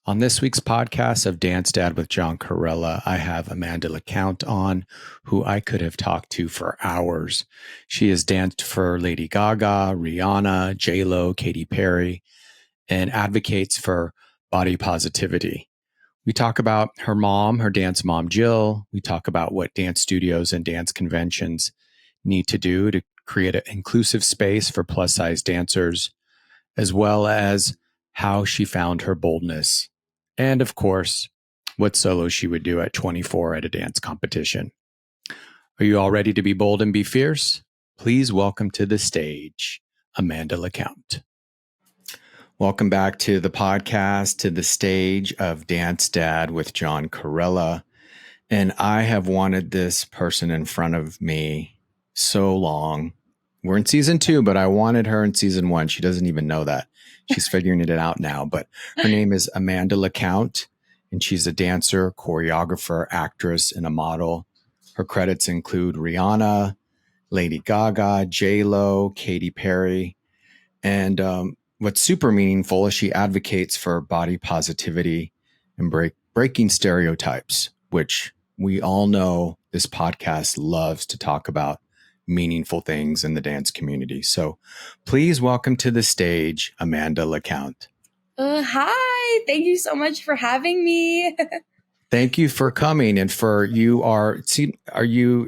On this week's podcast of Dance Dad with John Corella, I have Amanda LaCount on, who I could have talked to for hours. She has danced for Lady Gaga, Rihanna, J-Lo, Katy Perry, and advocates for body positivity. We talk about her mom, her dance mom, Jill. We talk about what dance studios and dance conventions need to do to create an inclusive space for plus-size dancers, as well as how she found her boldness. And of course, what solo she would do at 24 at a dance competition. Are you all ready to be bold and be fierce? Please welcome to the stage, Amanda LaCount. Welcome back to the podcast, to the stage of Dance Dad with John Corella. And I have wanted this person in front of me so long. We're in season 2, but I wanted her in season 1. She doesn't even know that. She's figuring it out now. But her name is Amanda LaCount, and she's a dancer, choreographer, actress, and a model. Her credits include Rihanna, Lady Gaga, J-Lo, Katy Perry. And what's super meaningful is she advocates for body positivity and breaking stereotypes, which we all know this podcast loves to talk about meaningful things in the dance community. So please welcome to the stage, Amanda LaCount. Hi, thank you so much for having me. Thank you for coming. And it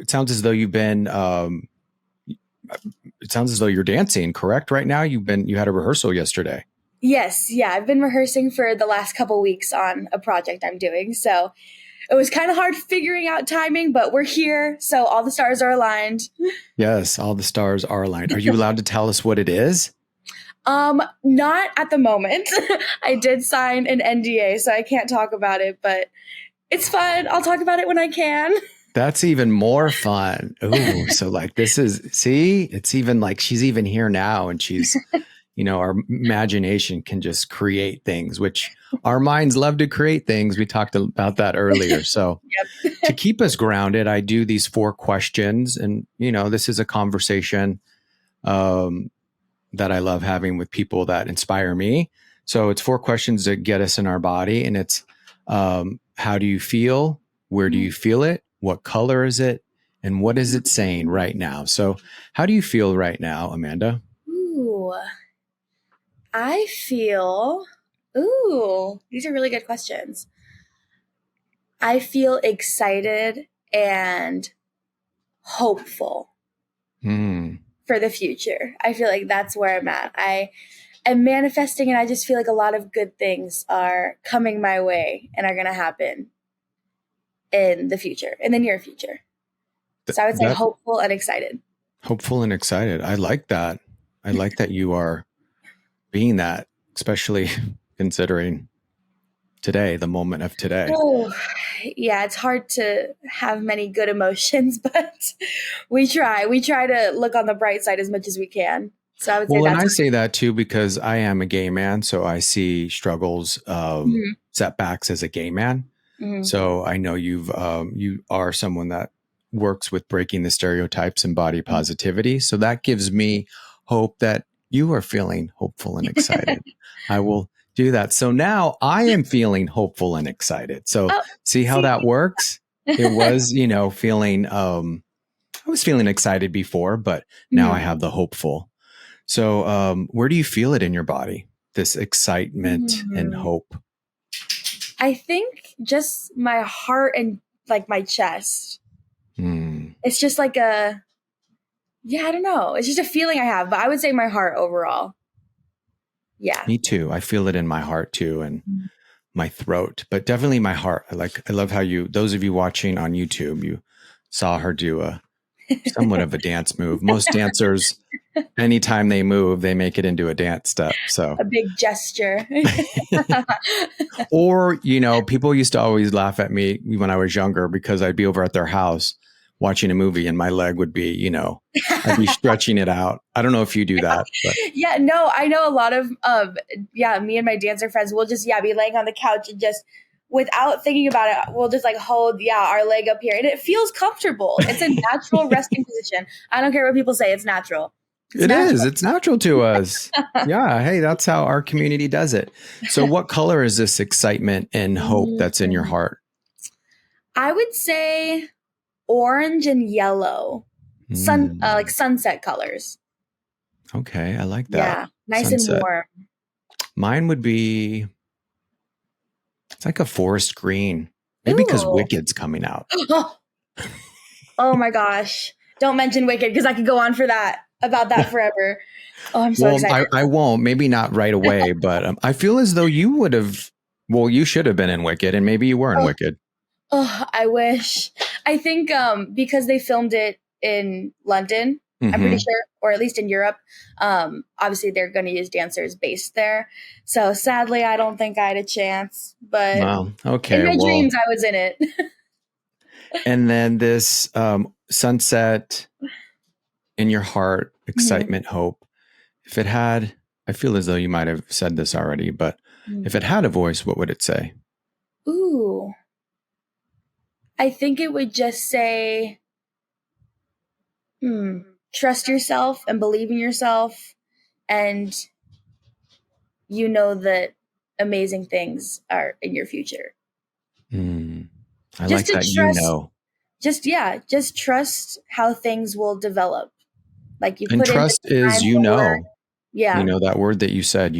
sounds as though you've been, it sounds as though you're dancing, correct? Right now, you had a rehearsal yesterday. Yes. Yeah. I've been rehearsing for the last couple weeks on a project I'm doing. So it was kind of hard figuring out timing, but we're here. So all the stars are aligned. Yes, all the stars are aligned. Are you allowed to tell us what it is? Not at the moment. I did sign an NDA, so I can't talk about it, but it's fun. I'll talk about it when I can. That's even more fun. Ooh, so like it's even like she's even here now, and she's, our imagination can just create things, which our minds love to create things. We talked about that earlier. So to keep us grounded, I do these 4 questions, and, this is a conversation that I love having with people that inspire me. So it's 4 questions that get us in our body, and it's how do you feel? Where do you feel it? What color is it? And what is it saying right now? So how do you feel right now, Amanda? These are really good questions. I feel excited and hopeful for the future. I feel like that's where I'm at. I am manifesting, and I just feel like a lot of good things are coming my way and are going to happen in the future, in the near future. So I would say hopeful and excited. Hopeful and excited. I like that. I like that you are being that, especially considering today, the moment of today. Oh, yeah, it's hard to have many good emotions, but we try to look on the bright side as much as we can. So I would say I say that too, because I am a gay man. So I see struggles, setbacks as a gay man. Mm-hmm. So I know you are someone that works with breaking the stereotypes and body positivity. So that gives me hope that you are feeling hopeful and excited. I will do that. So now I am feeling hopeful and excited. So see how that works? It was, feeling, I was feeling excited before, but now I have the hopeful. So where do you feel it in your body? This excitement and hope? I think just my heart and like my chest. It's just like I don't know. It's just a feeling I have, but I would say my heart overall. Yeah. Me too. I feel it in my heart too, and my throat, but definitely my heart. I love how those of you watching on YouTube, you saw her do a somewhat of a dance move. Most dancers, anytime they move, they make it into a dance step. So a big gesture. Or, people used to always laugh at me when I was younger because I'd be over at their house watching a movie and my leg would be, I'd be stretching it out. I don't know if you do that. But. Yeah, no, I know a lot of, me and my dancer friends will just, be laying on the couch and just, without thinking about it, we'll just hold, our leg up here. And it feels comfortable. It's a natural resting position. I don't care what people say. It's natural. It is. It's natural to us. Yeah. Hey, that's how our community does it. So what color is this excitement and hope that's in your heart? I would say orange and yellow. Like sunset colors. Okay. I like that. Yeah. Nice Sunset. and warm. Mine would be, it's like a forest green. Maybe because Wicked's coming out. Oh my gosh. Don't mention Wicked because I could go on about that forever. Oh, I'm so excited. I won't. Maybe not right away, but I feel as though you would have, you should have been in Wicked, and maybe you were in Wicked. Oh, I wish. I think because they filmed it in London, I'm pretty sure, or at least in Europe, obviously they're going to use dancers based there. So sadly, I don't think I had a chance. But in my dreams, I was in it. And then this sunset in your heart, excitement, hope. If it had, I feel as though you might have said this already, but if it had a voice, what would it say? Ooh. I think it would just say, trust yourself and believe in yourself. And you know that amazing things are in your future. I like that, Just trust how things will develop. Like you and put trust is, Yeah. That word that you said,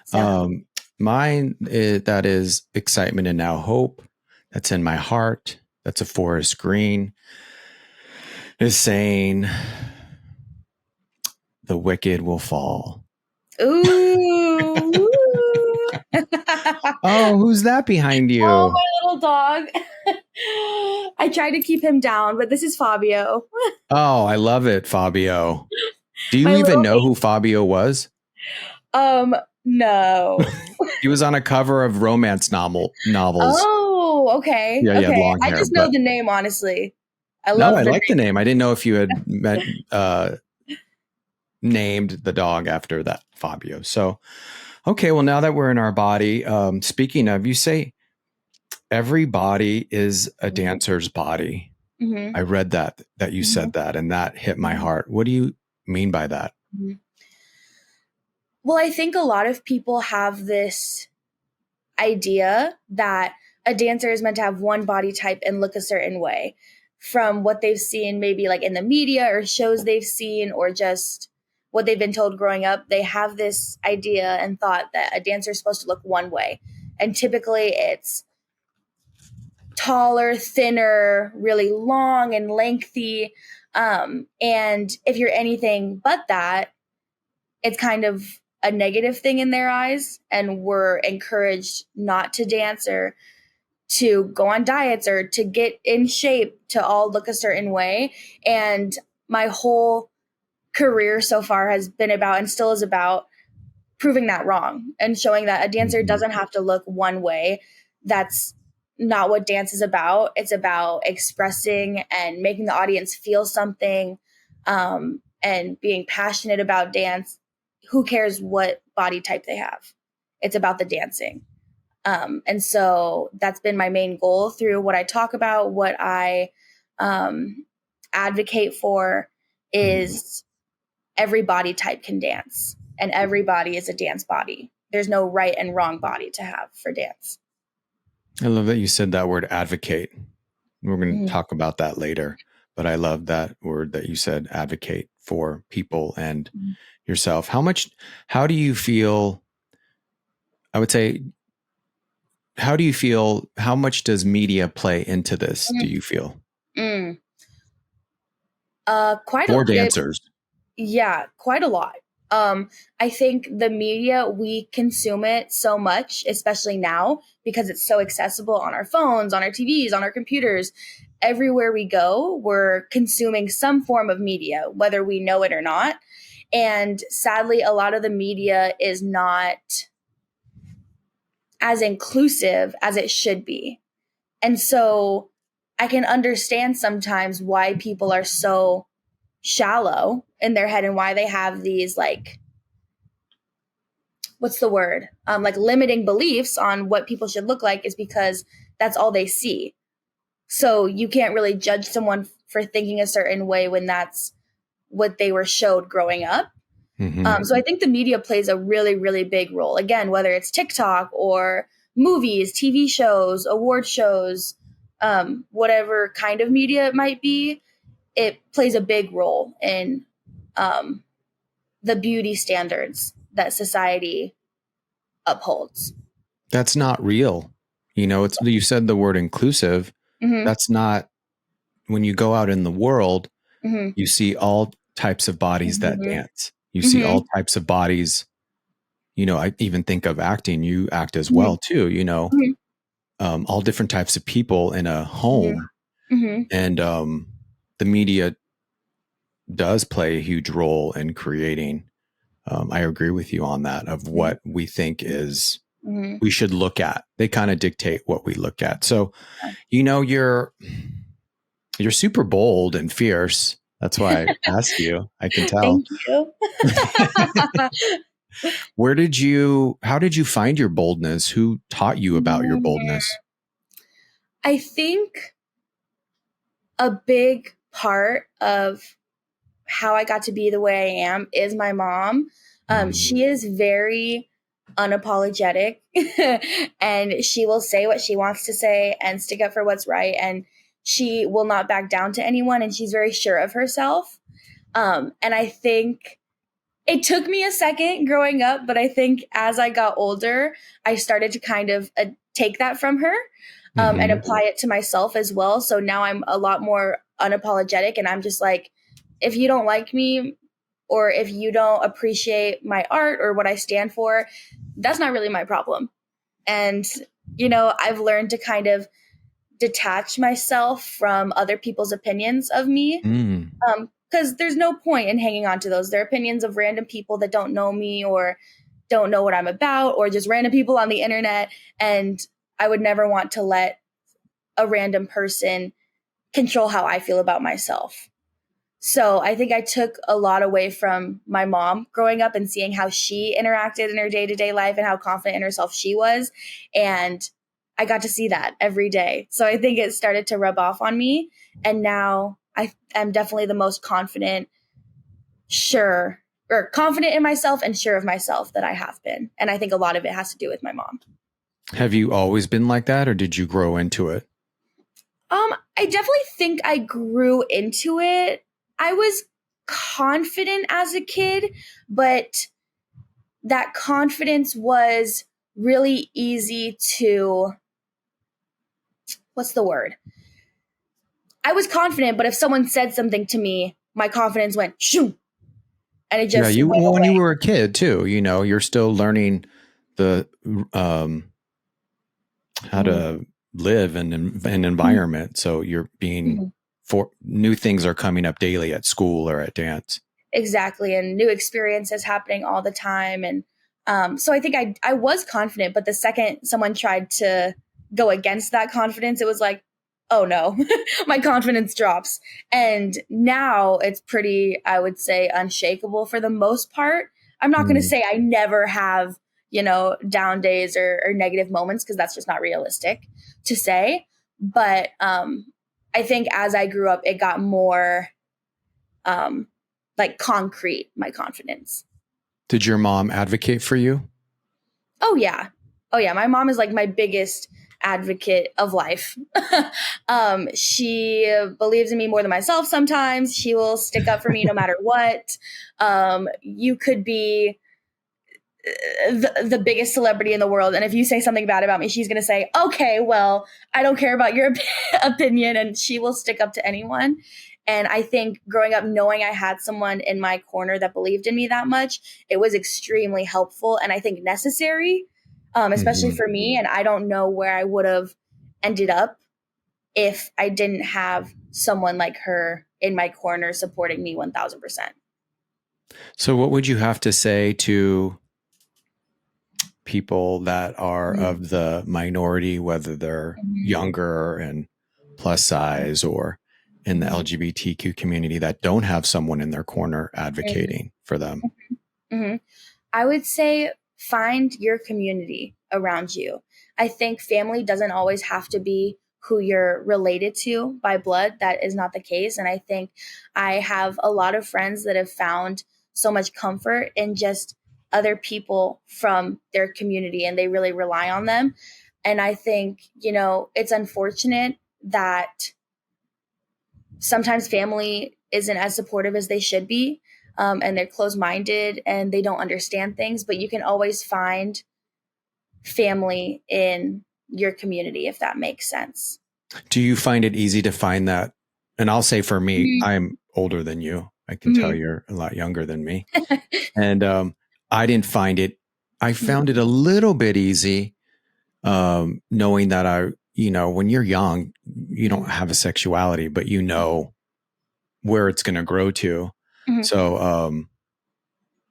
So. Mine, that is excitement and now hope. That's in my heart. That's a forest green. Is saying the wicked will fall. Ooh. Oh, who's that behind you? Oh, my little dog. I tried to keep him down, but this is Fabio. Oh, I love it, Fabio. Do you even know who Fabio was? No. He was on a cover of romance novels. Oh, okay. Yeah, he had long hair. I just know the name, honestly. I like the name. I didn't know if you had named the dog after that, Fabio. So, okay, well, now that we're in our body, speaking of, you say every body is a dancer's body. I read that you said that, and that hit my heart. What do you mean by that? Well, I think a lot of people have this idea that a dancer is meant to have one body type and look a certain way from what they've seen, maybe like in the media or shows they've seen, or just what they've been told growing up. They have this idea and thought that a dancer is supposed to look one way. And typically it's taller, thinner, really long and lengthy. And if you're anything but that, it's kind of a negative thing in their eyes. And we're encouraged not to dance or to go on diets or to get in shape to all look a certain way. And my whole career so far has been about, and still is about, proving that wrong and showing that a dancer doesn't have to look one way. That's not what dance is about. It's about expressing and making the audience feel something, and being passionate about dance. Who cares what body type they have? It's about the dancing. And so that's been my main goal through what I talk about, what I advocate for, is every body type can dance, and every body is a dance body. There's no right and wrong body to have for dance. I love that you said that word, advocate. We're going to talk about that later, but I love that word that you said, advocate for people and yourself. How do you feel? I would say, how do you feel? How much does media play into this? Do you feel? Quite for dancers. Yeah, quite a lot. I think the media, we consume it so much, especially now, because it's so accessible on our phones, on our TVs, on our computers. Everywhere we go, we're consuming some form of media, whether we know it or not. And sadly, a lot of the media is not as inclusive as it should be. And so I can understand sometimes why people are so shallow in their head and why they have these, like, what's the word? Like limiting beliefs on what people should look like, is because that's all they see. So you can't really judge someone for thinking a certain way when that's what they were showed growing up. So I think the media plays a really, really big role. Again, whether it's TikTok or movies, TV shows, award shows, whatever kind of media it might be, it plays a big role in the beauty standards that society upholds. That's not real. You said the word inclusive. That's not, when you go out in the world, you see all types of bodies that dance. You see all types of bodies. I even think of acting. You act as well too, all different types of people in a home. And the media does play a huge role in creating. I agree with you on that, of what we think is we should look at. They kind of dictate what we look at. So, you're super bold and fierce. That's why I asked you. I can tell. Thank you. How did you find your boldness? Who taught you about your boldness? I think a big part of how I got to be the way I am is my mom. She is very unapologetic and she will say what she wants to say and stick up for what's right. And she will not back down to anyone. And she's very sure of herself. And I think it took me a second growing up, but I think as I got older, I started to kind of take that from her and apply it to myself as well. So now I'm a lot more unapologetic, and I'm just like, if you don't like me or if you don't appreciate my art or what I stand for, that's not really my problem. And, I've learned to kind of detach myself from other people's opinions of me. Because there's no point in hanging on to those. They're opinions of random people that don't know me or don't know what I'm about, or just random people on the internet. And I would never want to let a random person control how I feel about myself. So I think I took a lot away from my mom growing up and seeing how she interacted in her day-to-day life and how confident in herself she was. And I got to see that every day. So I think it started to rub off on me. And now I'm definitely the most confident in myself and sure of myself that I have been. And I think a lot of it has to do with my mom. Have you always been like that, or did you grow into it? I definitely think I grew into it. I was confident as a kid, but that confidence was really easy to, what's the word? I was confident, but if someone said something to me, my confidence went shoo. And it just went away. When you were a kid too, you're still learning the how to live in an environment. So you're being for new things are coming up daily at school or at dance. Exactly. And new experiences happening all the time. And so I think I was confident, but the second someone tried to go against that confidence, it was like, oh no, my confidence drops. And now it's pretty, I would say, unshakable for the most part. I'm not going to say I never have, down days or negative moments, because that's just not realistic to say. But I think as I grew up, it got more concrete, my confidence. Did your mom advocate for you? Oh, yeah. My mom is like my biggest advocate of life. She believes in me more than myself sometimes. She will stick up for me no matter what. You could be the biggest celebrity in the world, and if you say something bad about me, she's going to say, okay, well, I don't care about your opinion, and she will stick up to anyone. And I think growing up, knowing I had someone in my corner that believed in me that much, it was extremely helpful and I think necessary, especially for me. And I don't know where I would have ended up if I didn't have someone like her in my corner supporting me 1000%. So what would you have to say to people that are of the minority, whether they're younger and plus size or in the LGBTQ community, that don't have someone in their corner advocating for them? I would say find your community around you. I think family doesn't always have to be who you're related to by blood. That is not the case. And I think I have a lot of friends that have found so much comfort in just other people from their community, and they really rely on them. And I think, it's unfortunate that sometimes family isn't as supportive as they should be, and they're closed-minded and they don't understand things, but you can always find family in your community, if that makes sense. Do you find it easy to find that? And I'll say for me, Mm-hmm. I'm older than you. I can tell you're a lot younger than me. And I didn't find it. I found it a little bit easy, knowing that when you're young, you don't have a sexuality, but you know where it's going to grow to. Mm-hmm. So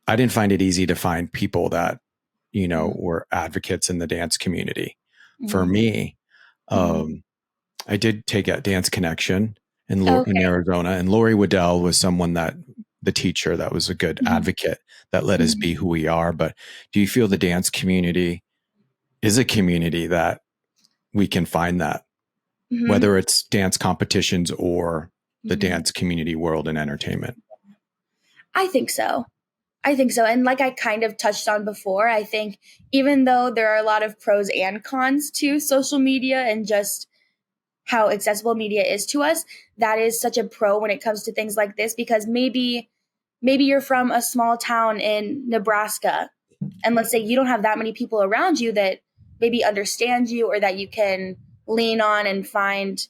I didn't find it easy to find people that, were advocates in the dance community. Mm-hmm. For me, I did take a dance connection in Arizona, and Lori Waddell was someone the teacher that was a good advocate that let us be who we are. But do you feel the dance community is a community that we can find that, whether it's dance competitions or the dance community world and entertainment? I think so. And like I kind of touched on before, I think even though there are a lot of pros and cons to social media and just how accessible media is to us, that is such a pro when it comes to things like this, because maybe you're from a small town in Nebraska, and let's say you don't have that many people around you that maybe understand you or that you can lean on and find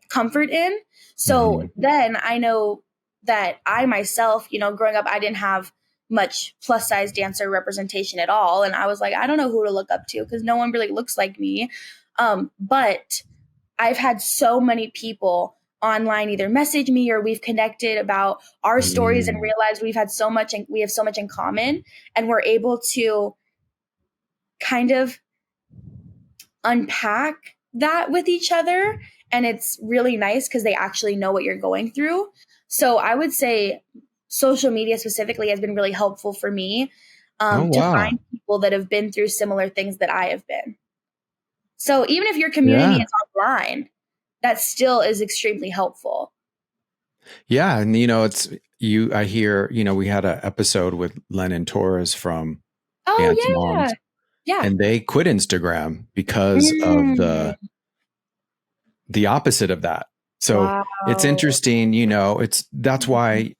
comfort in. So then I know that I myself, growing up, I didn't have much plus size dancer representation at all. And I was like, I don't know who to look up to because no one really looks like me. But I've had so many people online either message me or we've connected about our stories and realized we have so much in common, and we're able to kind of unpack that with each other. And it's really nice because they actually know what you're going through. So I would say social media specifically has been really helpful for me to find people that have been through similar things that I have been. So even if your community is online, that still is extremely helpful. Yeah. And, I hear, we had an episode with Lennon Torres from Dance Moms. Yeah. And they quit Instagram because of the opposite of that. So it's interesting, that's why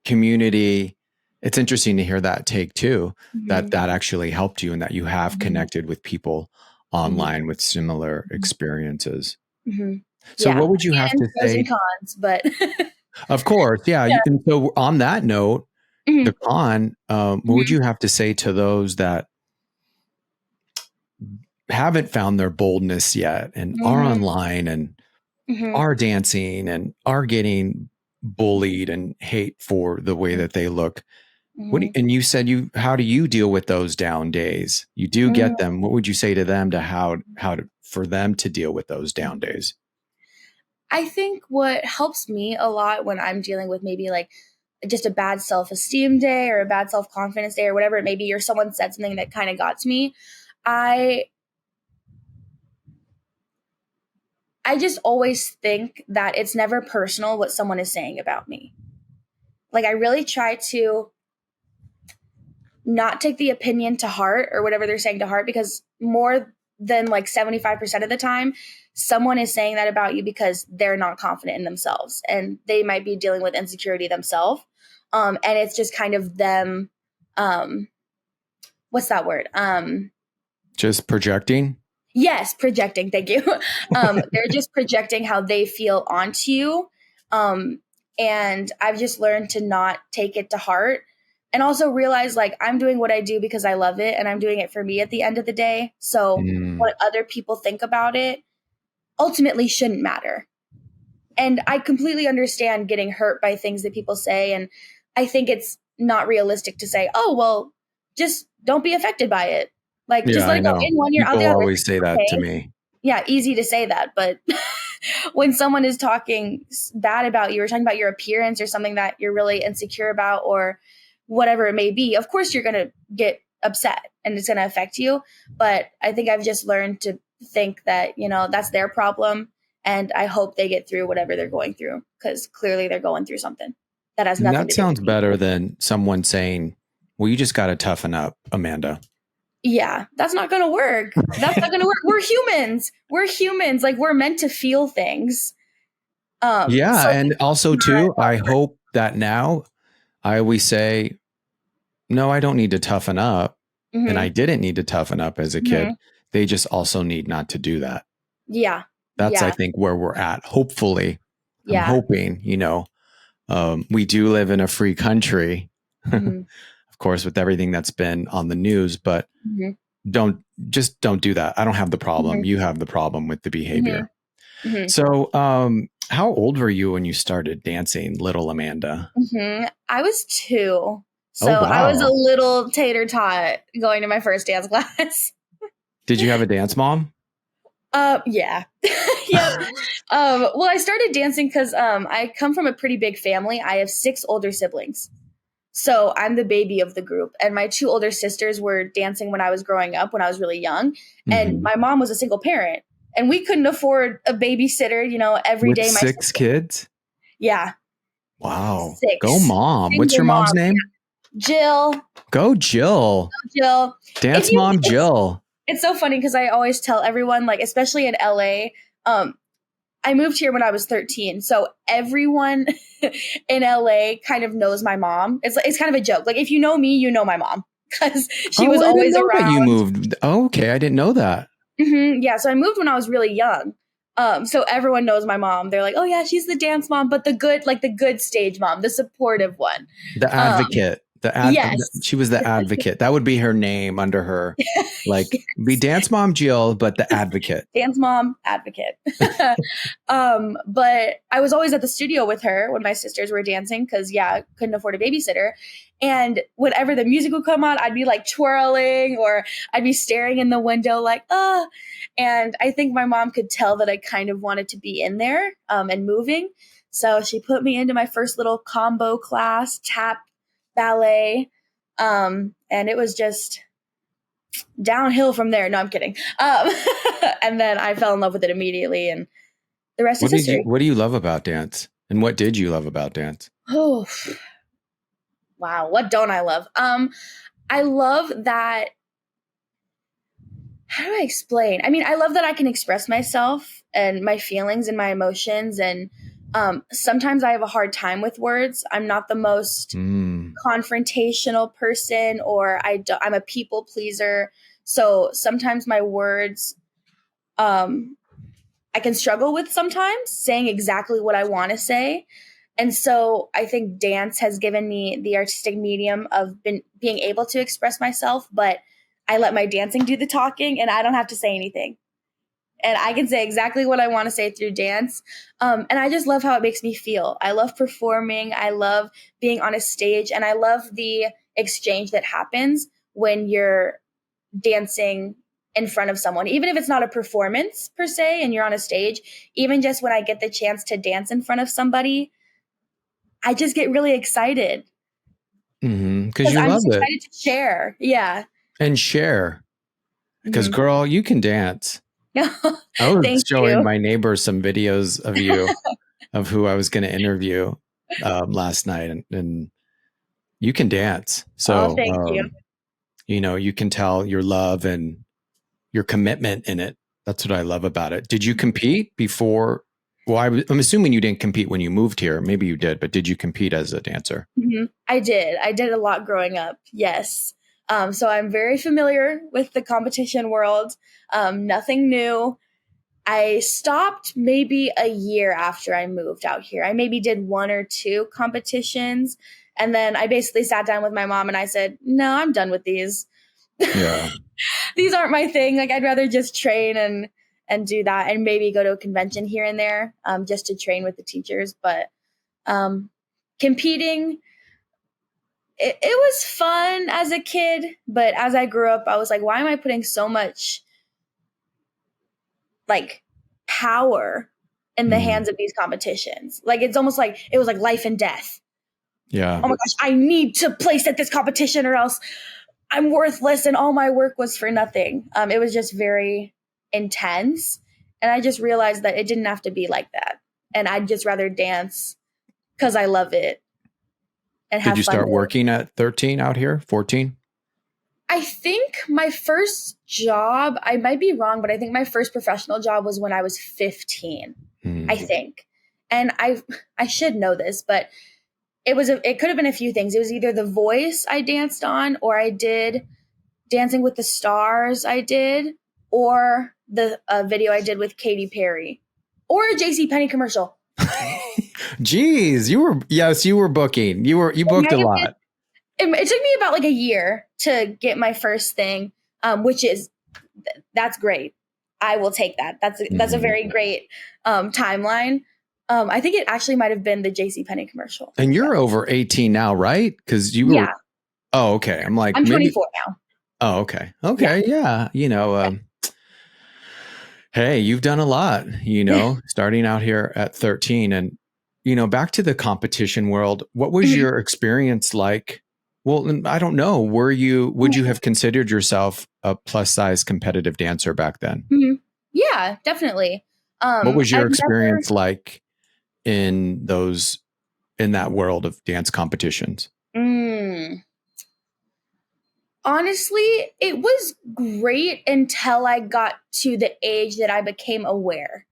community, it's interesting to hear that take too, that actually helped you and that you have connected with people online with similar experiences. So what would you have to say? Pros and cons, but of course. Yeah. And so on that note, the con, what would you have to say to those that haven't found their boldness yet and are online and are dancing and are getting bullied and hate for the way that they look? And you said how do you deal with those down days? You do get them. What would you say to them for them to deal with those down days? I think what helps me a lot when I'm dealing with maybe like just a bad self-esteem day or a bad self-confidence day or whatever it may be, or someone said something that kind of got to me, I just always think that it's never personal what someone is saying about me. Like I really try to not take the opinion to heart or whatever they're saying to heart, because more than like 75% of the time, someone is saying that about you because they're not confident in themselves and they might be dealing with insecurity themselves. And it's just kind of them. What's that word? Just projecting? Yes, projecting. Thank you. They're just projecting how they feel onto you. And I've just learned to not take it to heart, and also realize like I'm doing what I do because I love it and I'm doing it for me at the end of the day. So what other people think about it ultimately shouldn't matter. And I completely understand getting hurt by things that people say. And I think it's not realistic to say, oh, well, just don't be affected by it. Like, just let it go in 1 year, out the other. Always say that to me. Yeah, easy to say that. But when someone is talking bad about you or talking about your appearance or something that you're really insecure about or whatever it may be, of course you're going to get upset and it's going to affect you. But I think I've just learned to think that, you know, that's their problem. And I hope they get through whatever they're going through, because clearly they're going through something that has And nothing that to do sounds with me. better than someone saying, well, you just got to toughen up, Amanda. Yeah, that's not going to work. That's not going to work. We're humans. We're humans. Like, we're meant to feel things. Yeah. So And also, too, I hope that now I always say, no, I don't need to toughen up. Mm-hmm. And I didn't need to toughen up as a kid. They just also need not to do that. Yeah. That's, I think, where we're at. Hopefully, I'm hoping, you know, we do live in a free country, of course, with everything that's been on the news, but don't do that. I don't have the problem. You have the problem with the behavior. So, how old were you when you started dancing, little Amanda? I was 2. So wow. I was a little tater tot going to my first dance class. Did you have a dance mom? Yeah. Yep. Well, I started dancing because I come from a pretty big family. I have 6 older siblings. So I'm the baby of the group. And my 2 older sisters were dancing when I was growing up, when I was really young. And my mom was a single parent. And we couldn't afford a babysitter, you know, every day. With 6 kids? Yeah. Wow. 6. Go mom. Single What's your mom's mom. name? Jill. Go Jill. Jill. Dance mom Jill. It's so funny because I always tell everyone, like, especially in LA, I moved here when I was 13. So everyone in LA kind of knows my mom. It's kind of a joke. Like, if you know me, you know my mom, because she was always around. That you moved. Oh, okay. I didn't know that. Yeah. So I moved when I was really young. So everyone knows my mom. They're like, oh yeah, she's the dance mom, but the good stage mom, the supportive one. The advocate. Yes. She was the advocate. That would be her name under her. Like, be dance mom Jill, but the advocate. Dance mom, advocate. But I was always at the studio with her when my sisters were dancing because, I couldn't afford a babysitter. And whenever the music would come on, I'd be like twirling, or I'd be staring in the window like, oh. And I think my mom could tell that I kind of wanted to be in there and moving. So she put me into my first little combo class, tap ballet. And it was just downhill from there. No, I'm kidding. And then I fell in love with it immediately, and the rest is history. What do you love about dance? And what did you love about dance? Oh, wow. What don't I love? I love that. How do I explain? I mean, I love that I can express myself and my feelings and my emotions. And sometimes I have a hard time with words. I'm not the most confrontational person, or I'm a people pleaser. So sometimes my words, I can struggle with sometimes saying exactly what I want to say. And so I think dance has given me the artistic medium of being able to express myself, but I let my dancing do the talking, and I don't have to say anything. And I can say exactly what I want to say through dance. And I just love how it makes me feel. I love performing. I love being on a stage. And I love the exchange that happens when you're dancing in front of someone, even if it's not a performance per se and you're on a stage. Even just when I get the chance to dance in front of somebody, I just get really excited. Because you love it. Excited to share. Yeah. And share. Because girl, you can dance. I was showing my neighbor some videos of you, of who I was going to interview last night, and you can dance. So, thank you. You know, you can tell your love and your commitment in it. That's what I love about it. Did you compete before? Well, I'm assuming you didn't compete when you moved here. Maybe you did, but did you compete as a dancer? I did. I did a lot growing up. Yes. So I'm very familiar with the competition world. Nothing new. I stopped maybe a year after I moved out here. I maybe did 1 or 2 competitions. And then I basically sat down with my mom and I said, no, I'm done with these. Yeah. These aren't my thing. Like, I'd rather just train and do that, and maybe go to a convention here and there just to train with the teachers. But competing, it was fun as a kid. But as I grew up, I was like, why am I putting so much like power in the hands of these competitions? Like, it's almost like it was like life and death. Yeah. Oh my gosh, I need to place at this competition or else I'm worthless, and all my work was for nothing. It was just very intense. And I just realized that it didn't have to be like that. And I'd just rather dance because I love it and have fun. Did you start working at 13 out here? 14? I think my first job, I might be wrong, but I think my first professional job was when I was 15, I think. And I should know this, but it could have been a few things. It was either The Voice I danced on, or I did Dancing with the Stars or the video I did with Katy Perry, or a JCPenney commercial. Jeez, you were booking. You booked a lot. It took me about like a year to get my first thing, that's great. I will take that. That's a very great timeline. I think it actually might have been the JCPenney commercial. And you're over 18 now, right? Because you were. Yeah. Oh, okay. I'm 24 now. Oh, okay. Okay. Yeah. Hey, you've done a lot, starting out here at 13 and, back to the competition world. What was your experience like? Well, I don't know. Would you have considered yourself a plus size competitive dancer back then? Mm-hmm. Yeah, definitely. What was your experience like in that world of dance competitions? Honestly, it was great until I got to the age that I became aware,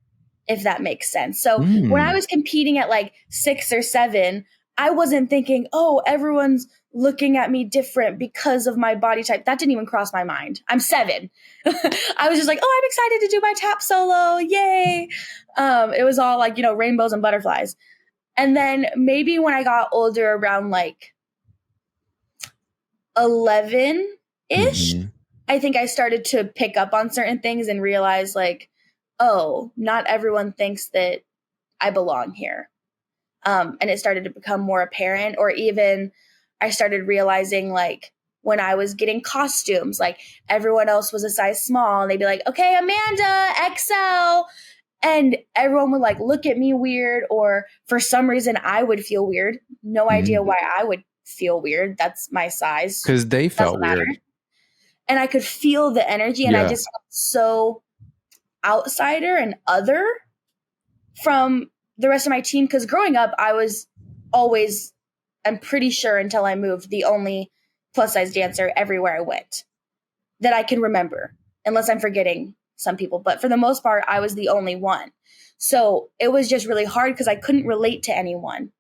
if that makes sense. So when I was competing at like 6 or 7, I wasn't thinking, oh, everyone's looking at me different because of my body type. That didn't even cross my mind. I'm 7. I was just like, oh, I'm excited to do my tap solo. Yay. It was all like, rainbows and butterflies. And then maybe when I got older, around like 11-ish, I think I started to pick up on certain things and realize like, oh, not everyone thinks that I belong here. And it started to become more apparent, or even I started realizing like when I was getting costumes, like everyone else was a size small and they'd be like, okay, Amanda, XL. And everyone would like look at me weird, or for some reason I would feel weird. No idea why I would feel weird. That's my size. Because they felt weird. And I could feel the energy, and I just felt so outsider and other from the rest of my team. Because growing up, I was always, I'm pretty sure until I moved, the only plus size dancer everywhere I went that I can remember, unless I'm forgetting some people. But for the most part, I was the only one. So it was just really hard because I couldn't relate to anyone.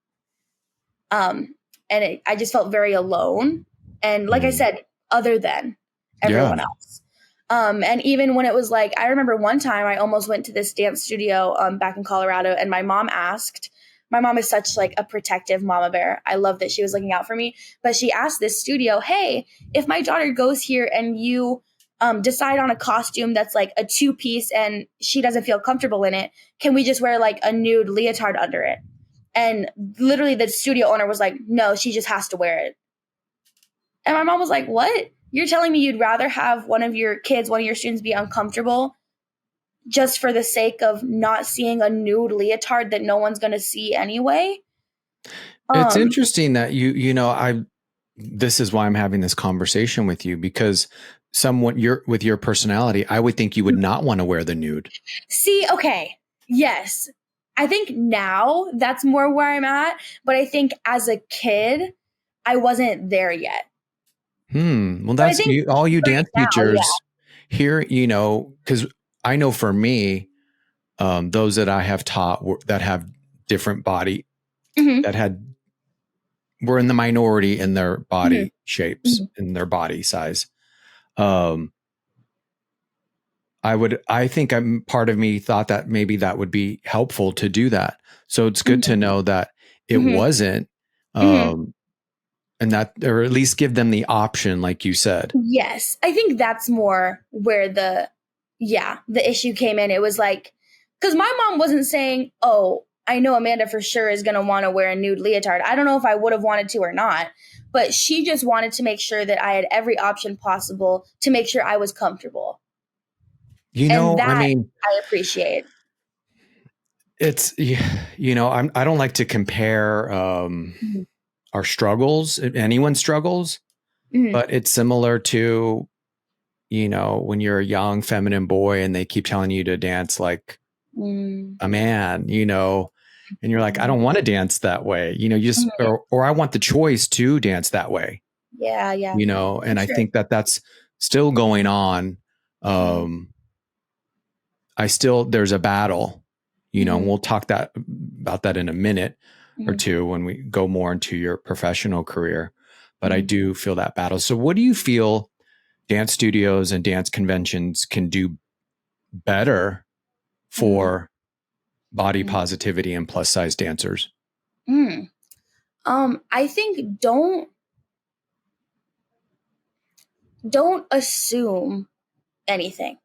And I just felt very alone. And like I said, other than everyone else. And even when it was like, I remember one time I almost went to this dance studio back in Colorado, and my mom is such like a protective mama bear. I love that she was looking out for me. But she asked this studio, hey, if my daughter goes here and you decide on a costume that's like a 2-piece and she doesn't feel comfortable in it, can we just wear like a nude leotard under it? And literally the studio owner was like, no, she just has to wear it. And my mom was like, what? You're telling me you'd rather have one of your students be uncomfortable just for the sake of not seeing a nude leotard that no one's going to see anyway? It's interesting that this is why I'm having this conversation with you, because with your personality, I would think you would not want to wear the nude. See, okay. Yes. I think now that's more where I'm at, but I think as a kid, I wasn't there yet. Well, that's all you dance teachers here, because I know for me, those that I have taught that have different body, that were in the minority in their body shapes, in their body size. I think part of me thought that maybe that would be helpful to do that. So it's good to know that it wasn't, and that, or at least give them the option, like you said. Yes. I think that's more where the issue came in. It was like, because my mom wasn't saying, oh, I know Amanda for sure is going to want to wear a nude leotard. I don't know if I would have wanted to or not, but she just wanted to make sure that I had every option possible to make sure I was comfortable. I appreciate. It's, I don't like to compare our struggles, anyone's struggles, but it's similar to when you're a young feminine boy and they keep telling you to dance like a man, and you're like, I don't want to dance that way, you just, or I want the choice to dance that way. Yeah. And I think that that's still going on. There's a battle, and we'll talk about that in a minute or two when we go more into your professional career. But I do feel that battle. So what do you feel dance studios and dance conventions can do better for body positivity and plus size dancers? I think don't assume anything.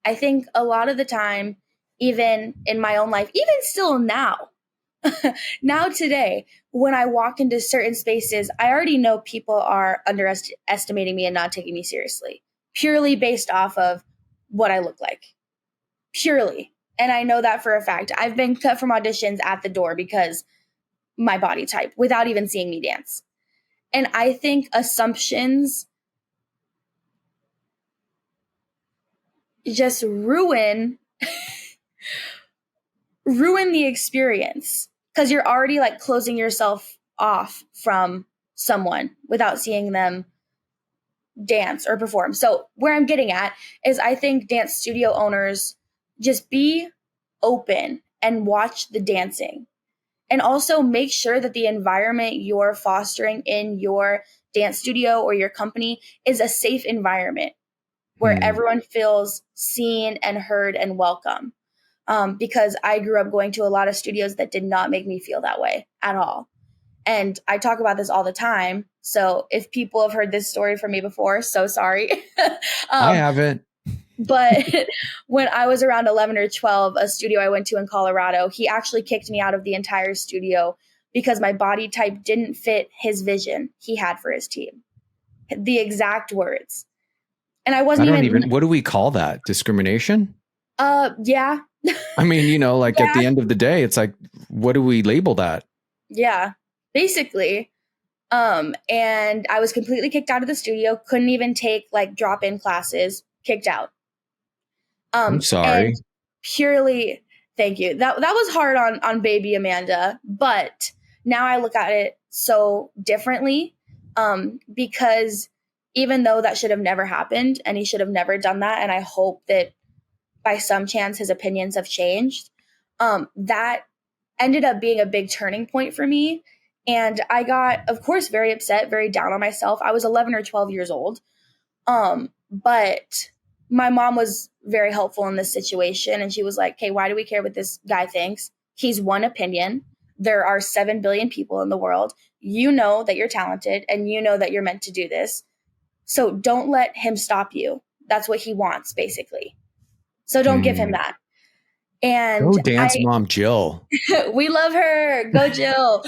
I think a lot of the time, even in my own life, even still now today, when I walk into certain spaces, I already know people are underestimating me and not taking me seriously, purely based off of what I look like. Purely. And I know that for a fact. I've been cut from auditions at the door because my body type without even seeing me dance. And I think assumptions just ruin the experience, because you're already like closing yourself off from someone without seeing them dance or perform. So where I'm getting at is I think dance studio owners just be open and watch the dancing, and also make sure that the environment you're fostering in your dance studio or your company is a safe environment where everyone feels seen and heard and welcome. Because I grew up going to a lot of studios that did not make me feel that way at all. And I talk about this all the time. So if people have heard this story from me before, so sorry. I haven't. But when I was around 11 or 12, a studio I went to in Colorado, he actually kicked me out of the entire studio because my body type didn't fit his vision he had for his team. The exact words. And I wasn't even what do we call that? Discrimination? Yeah. I mean, like at the end of the day, it's like, what do we label that? Yeah, basically. And I was completely kicked out of the studio, couldn't even take like drop-in classes, kicked out. I'm sorry. And purely, thank you. That was hard on baby Amanda, but now I look at it so differently, because even though that should have never happened and he should have never done that, and I hope that by some chance his opinions have changed, that ended up being a big turning point for me. And I got, of course, very upset, very down on myself. I was 11 or 12 years old. But my mom was very helpful in this situation. And she was like, hey, why do we care what this guy thinks? He's one opinion. There are 7 billion people in the world. You know that you're talented and you know that you're meant to do this. So don't let him stop you. That's what he wants, basically. So don't give him that. And go dance, Mom Jill. We love her. Go Jill.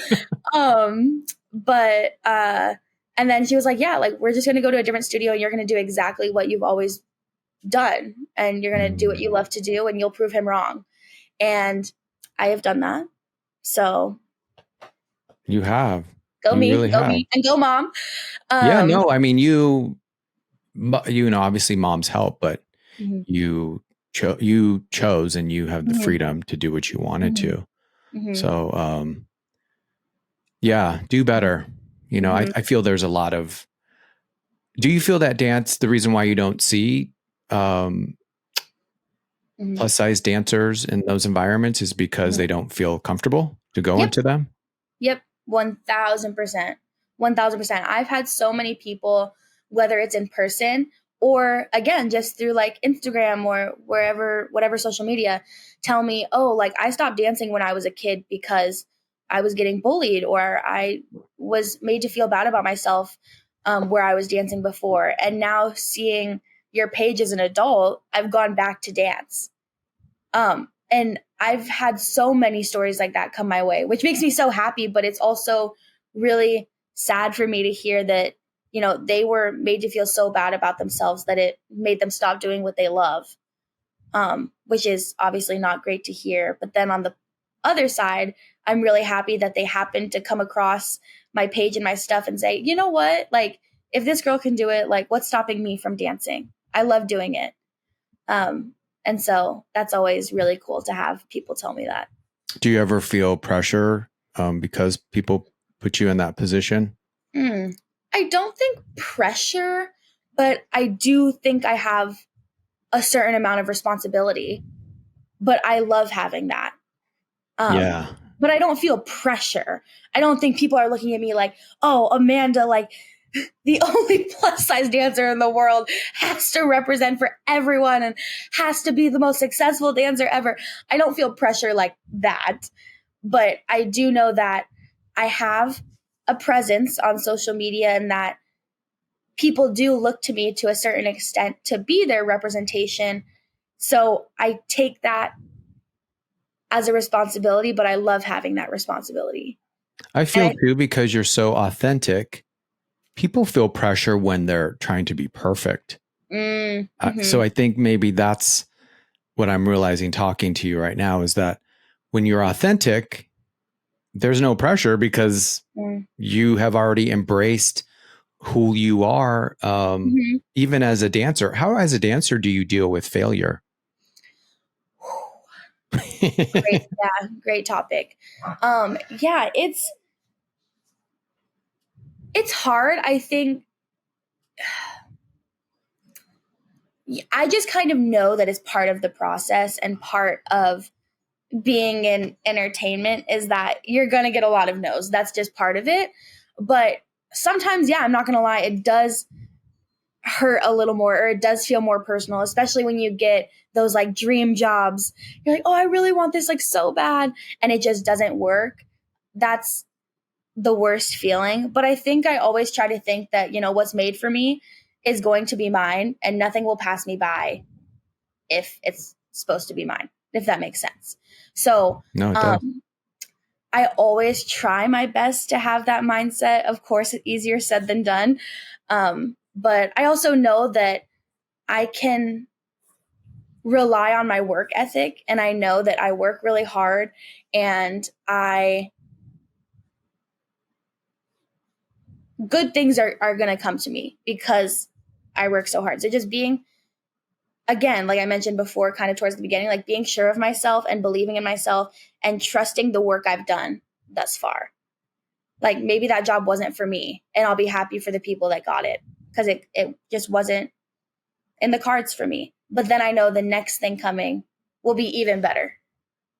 But and then she was like, yeah, like we're just gonna go to a different studio and you're gonna do exactly what you've always done, and you're gonna do what you love to do, and you'll prove him wrong. And I have done that. So you have. Go me, really go have. Me, and go Mom. Yeah, no, I mean obviously Mom's help, but you chose and you have the freedom to do what you wanted to. So, yeah, do better. I feel there's a lot of, do you feel that dance, the reason why you don't see, plus size dancers in those environments is because they don't feel comfortable to go into them? Yep. 1000%. 1000%. I've had so many people, whether it's in person or again, just through like Instagram or whatever social media, tell me, oh, like I stopped dancing when I was a kid because I was getting bullied or I was made to feel bad about myself where I was dancing before. And now seeing your page as an adult, I've gone back to dance. And I've had so many stories like that come my way, which makes me so happy, but it's also really sad for me to hear that, they were made to feel so bad about themselves that it made them stop doing what they love, which is obviously not great to hear. But then on the other side, I'm really happy that they happened to come across my page and my stuff and say, you know what, like if this girl can do it, like what's stopping me from dancing? I love doing it. And so that's always really cool to have people tell me that. Do you ever feel pressure because people put you in that position? I don't think pressure, but I do think I have a certain amount of responsibility, but I love having that. Yeah. But I don't feel pressure. I don't think people are looking at me like, oh, Amanda, like the only plus size dancer in the world, has to represent for everyone and has to be the most successful dancer ever. I don't feel pressure like that, but I do know that I have a presence on social media and that people do look to me to a certain extent to be their representation. So I take that as a responsibility, but I love having that responsibility. I feel too, because you're so authentic, people feel pressure when they're trying to be perfect. So I think maybe that's what I'm realizing talking to you right now, is that when you're authentic, there's no pressure because you have already embraced who you are. Even as a dancer, how as a dancer do you deal with failure? Great topic. It's hard. I think I just kind of know that it's part of the process, and part of being in entertainment is that you're going to get a lot of no's. That's just part of it. But sometimes, I'm not going to lie, it does hurt a little more, or it does feel more personal, especially when you get those like dream jobs. You're like, oh, I really want this like so bad, and it just doesn't work. That's the worst feeling. But I think I always try to think that, what's made for me is going to be mine, and nothing will pass me by if it's supposed to be mine, if that makes sense. So no, it does. I always try my best to have that mindset. Of course, it's easier said than done. But I also know that I can rely on my work ethic, and I know that I work really hard, and good things are going to come to me because I work so hard. So just being, again, like I mentioned before, kind of towards the beginning, like being sure of myself and believing in myself and trusting the work I've done thus far. Like maybe that job wasn't for me, and I'll be happy for the people that got it, because it just wasn't in the cards for me. But then I know the next thing coming will be even better.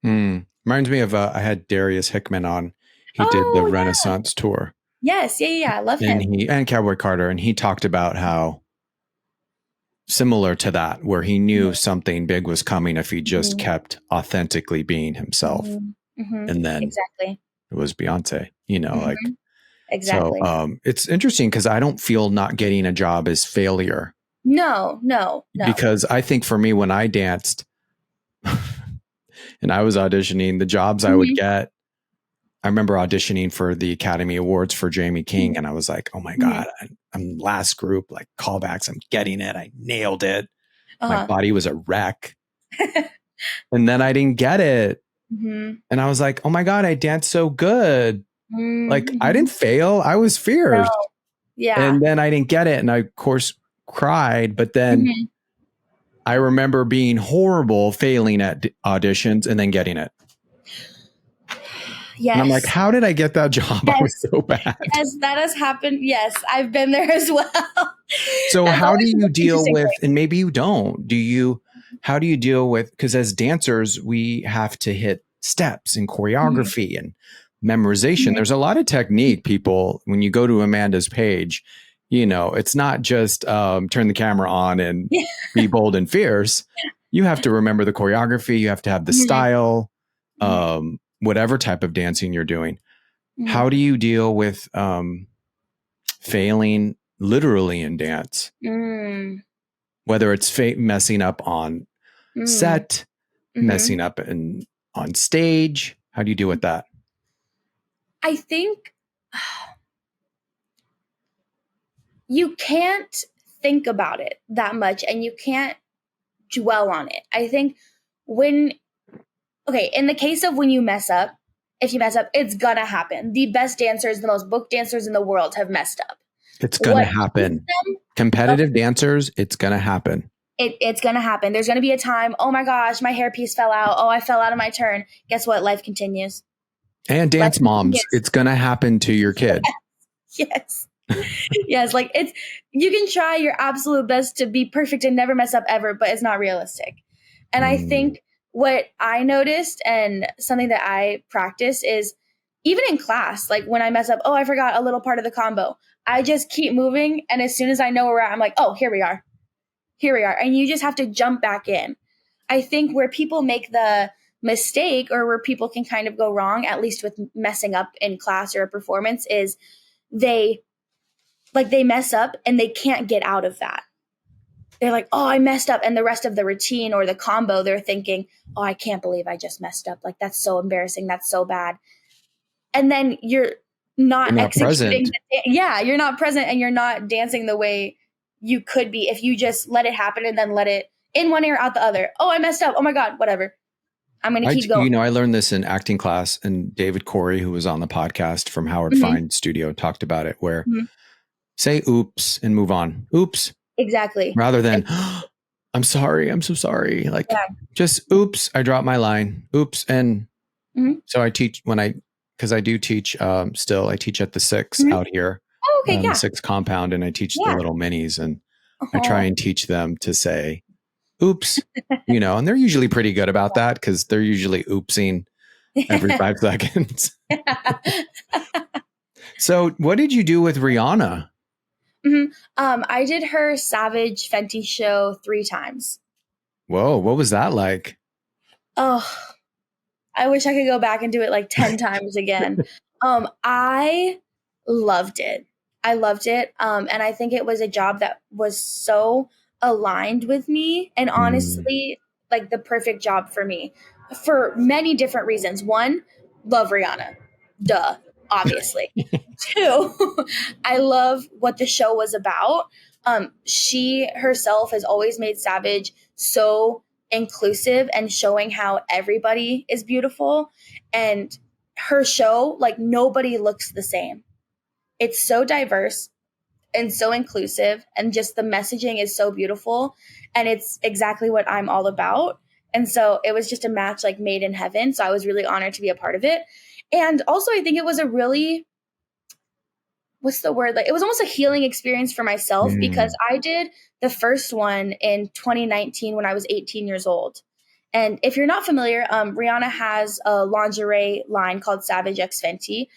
Reminds me of, I had Darius Hickman on. He did the Renaissance tour. Yes. Yeah. I love him. And Cowboy Carter. And he talked about how similar to that, where he knew something big was coming if he just kept authentically being himself. And then exactly, it was Beyonce, like, exactly. So it's interesting because I don't feel not getting a job is failure. No. Because I think for me, when I danced and I was auditioning, the jobs I would get, I remember auditioning for the Academy Awards for Jamie King, and I was like, oh my God, I'm last group, like callbacks, I'm getting it. I nailed it. My body was a wreck. And then I didn't get it. And I was like, oh my God, I danced so good. Like I didn't fail. I was fierce. No. Yeah. And then I didn't get it. And I, of course, cried. But then I remember being horrible, failing at auditions and then getting it. Yes. And I'm like, how did I get that job? Yes. I was so bad. Yes, that has happened. Yes, I've been there as well. So how do you deal with, and maybe you don't, how do you deal with, because as dancers, we have to hit steps and choreography and memorization. There's a lot of technique, people. When you go to Amanda's page, it's not just turn the camera on and be bold and fierce. You have to remember the choreography. You have to have the style, whatever type of dancing you're doing. How do you deal with failing literally in dance? Whether it's messing up on set, messing up on stage. How do you deal with that? I think you can't think about it that much, and you can't dwell on it. I think in the case of when you mess up, if you mess up, it's gonna happen. The best dancers, the most booked dancers in the world have messed up. It's gonna happen. Competitive dancers, it's going to happen. It's going to happen. There's going to be a time, oh my gosh, my hairpiece fell out. Oh, I fell out of my turn. Guess what? Life continues. And dance moms, it's going to happen to your kid. Yes. Yes. Like you can try your absolute best to be perfect and never mess up ever, but it's not realistic. And I think what I noticed and something that I practice is even in class, like when I mess up, oh, I forgot a little part of the combo. I just keep moving. And as soon as I know where we're at, I'm like, oh, here we are. Here we are. And you just have to jump back in. I think where people make the mistake or where people can kind of go wrong, at least with messing up in class or a performance, is they mess up and they can't get out of that. They're like, oh, I messed up. And the rest of the routine or the combo, they're thinking, oh, I can't believe I just messed up. Like, that's so embarrassing. That's so bad. And then you're not executing. You're not present and you're not dancing the way you could be if you just let it happen and then let it in one ear, out the other. Oh, I messed up. Oh my God, whatever. I'm going to keep going. I learned this in acting class, and David Corey, who was on the podcast from Howard Fine Studio, talked about it, where say oops and move on. Oops. Exactly. Rather than, I'm sorry. I'm so sorry. Like just oops, I dropped my line. Oops. And so I teach because I do teach still. I teach at the 6 out here. Oh, okay, the 6 compound, and I teach the little minis, and I try and teach them to say, oops, and they're usually pretty good about that because they're usually oopsing every 5 seconds. So what did you do with Rihanna? I did her Savage Fenty show 3 times. Whoa, what was that like? Oh, I wish I could go back and do it like 10 times again. I loved it. And I think it was a job that was so aligned with me and honestly, like the perfect job for me for many different reasons. 1, love Rihanna. Duh, obviously. 2, I love what the show was about. She herself has always made Savage so inclusive and showing how everybody is beautiful. And her show, like nobody looks the same. It's so diverse and so inclusive, and just the messaging is so beautiful, and it's exactly what I'm all about. And so it was just a match like made in heaven. So I was really honored to be a part of it. And also I think it was a really, what's the word? Like it was almost a healing experience for myself because I did the first one in 2019 when I was 18 years old. And if you're not familiar, Rihanna has a lingerie line called Savage X Fenty.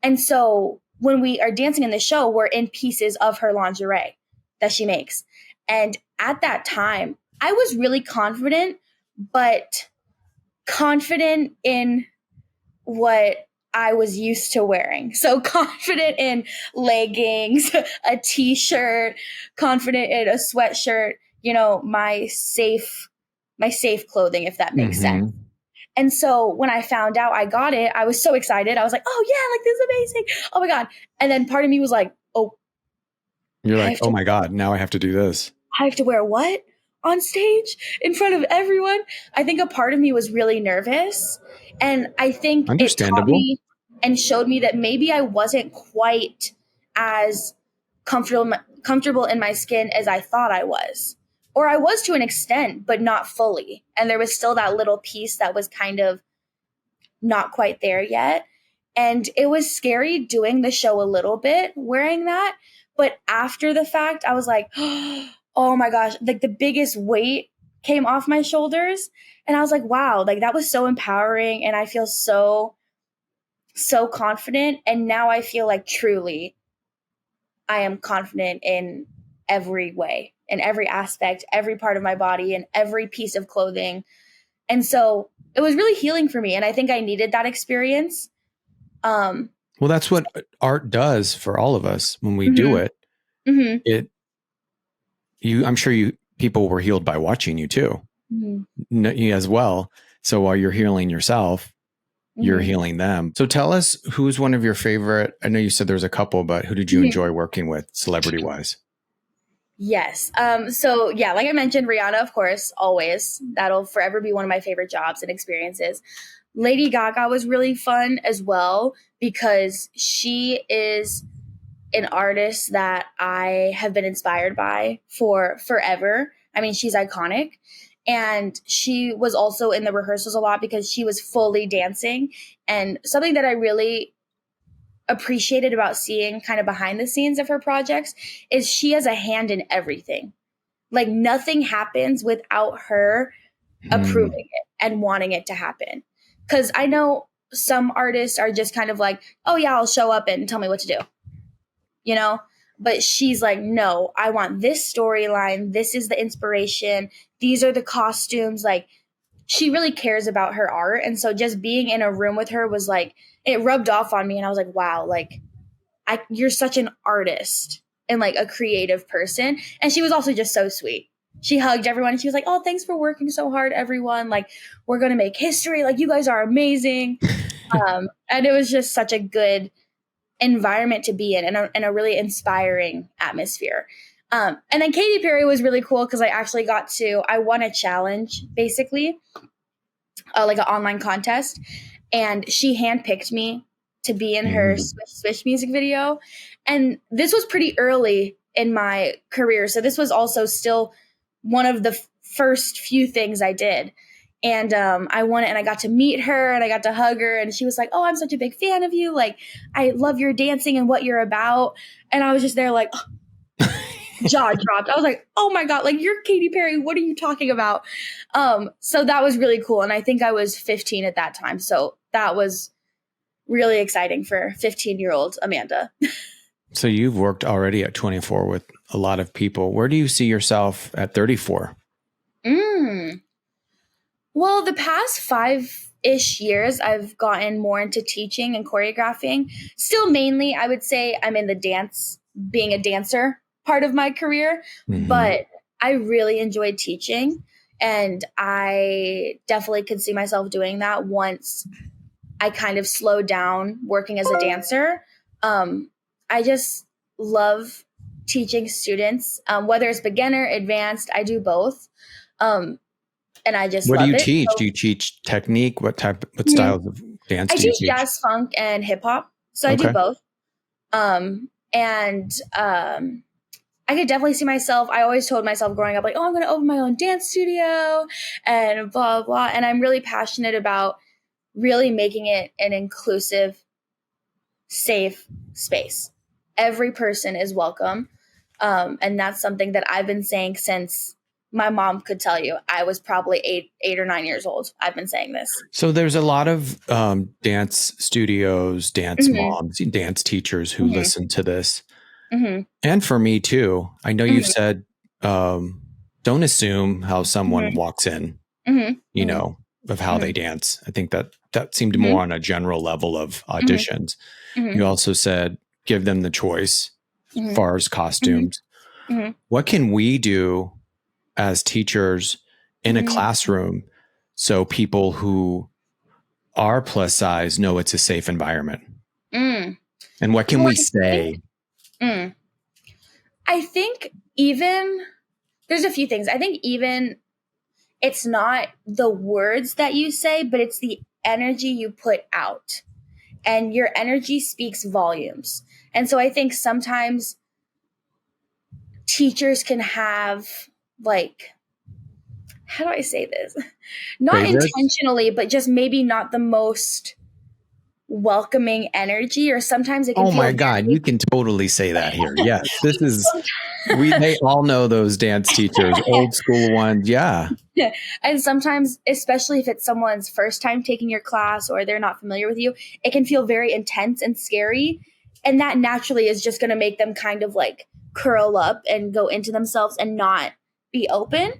And so when we are dancing in the show, we're in pieces of her lingerie that she makes. And at that time, I was really confident, but confident in what I was used to wearing. So confident in leggings, a t-shirt, confident in a sweatshirt, my safe clothing, if that makes sense. And so when I found out I got it, I was so excited. I was like, oh yeah, like this is amazing. Oh my God. And then part of me was like, oh. You're like, oh my God, now I have to do this. I have to wear what? On stage in front of everyone? I think a part of me was really nervous. And I think it taught me and showed me that maybe I wasn't quite as comfortable in my skin as I thought I was. Or I was to an extent, but not fully. And there was still that little piece that was kind of not quite there yet. And it was scary doing the show a little bit wearing that. But after the fact, I was like, oh my gosh, like the biggest weight came off my shoulders. And I was like, wow, like that was so empowering. And I feel so confident. And now I feel like truly I am confident in every way, in every aspect, every part of my body, and every piece of clothing. And so it was really healing for me. And I think I needed that experience. Well, that's what art does for all of us when we do it. I'm sure people were healed by watching you too, as well. So while you're healing yourself, you're healing them. So tell us, who's one of your favorite? I know you said there's a couple, but who did you enjoy working with celebrity wise? Yes. So yeah, like I mentioned, Rihanna, of course, always. That'll forever be one of my favorite jobs and experiences. Lady Gaga was really fun as well because she is an artist that I have been inspired by for forever. I mean, she's iconic. And she was also in the rehearsals a lot because she was fully dancing. And something that I really appreciated about seeing kind of behind the scenes of her projects is she has a hand in everything. Like nothing happens without her approving it and wanting it to happen. Because I know some artists are just kind of like, oh yeah, I'll show up and tell me what to do, you know? But she's like, no, I want this storyline. This is the inspiration. These are the costumes. Like, she really cares about her art. And so just being in a room with her was like, it rubbed off on me. And I was like, wow, like, you're such an artist and like a creative person. And she was also just so sweet. She hugged everyone and she was like, oh, thanks for working so hard, everyone. Like, we're going to make history. Like, you guys are amazing. And it was just such a good environment to be in and a really inspiring atmosphere. And then Katy Perry was really cool because I actually I won a challenge, basically, like an online contest. And she handpicked me to be in her Swish Swish music video. And this was pretty early in my career. So this was also still one of the first few things I did. And I won it and I got to meet her and I got to hug her. And she was like, oh, I'm such a big fan of you. Like, I love your dancing and what you're about. And I was just there like, jaw dropped. I was like, oh my God, like you're Katy Perry. What are you talking about? So that was really cool. And I think I was 15 at that time. So that was really exciting for 15-year-old Amanda. So you've worked already at 24 with a lot of people. Where do you see yourself at 34? Well, the past 5-ish years, I've gotten more into teaching and choreographing. Still mainly, I would say I'm in the dance, being a dancer part of my career, but I really enjoyed teaching. And I definitely could see myself doing that once I kind of slowed down working as a dancer. I just love teaching students, whether it's beginner, advanced, I do both. And I just what love do you it. teach? So, do you teach technique? What styles of dance do you teach? I teach jazz, funk, and hip hop. So I do both. I could definitely see myself. I always told myself growing up, like, oh, I'm going to open my own dance studio and blah, blah. And I'm really passionate about really making it an inclusive, safe space. Every person is welcome. And that's something that I've been saying since my mom could tell you. I was probably 8 or 9 years old. I've been saying this. So there's a lot of dance studios, dance moms, dance teachers who listen to this. And for me too. I know you said, don't assume how someone walks in, you know, of how they dance. I think that seemed more on a general level of auditions. You also said, give them the choice as far as costumes. What can we do as teachers in a classroom so people who are plus size know it's a safe environment? And what can we say? I think there's a few things. I think even it's not the words that you say, but it's the energy you put out. And your energy speaks volumes. And so I think sometimes teachers can have, like, how do I say this? Not intentionally, but just maybe not the most welcoming energy, or sometimes it can feel, my God, you can totally say that here. Yes, this is, they all know those dance teachers, old school ones. Yeah. And sometimes, especially if it's someone's first time taking your class or they're not familiar with you, it can feel very intense and scary. And that naturally is just going to make them kind of like curl up and go into themselves and not be open.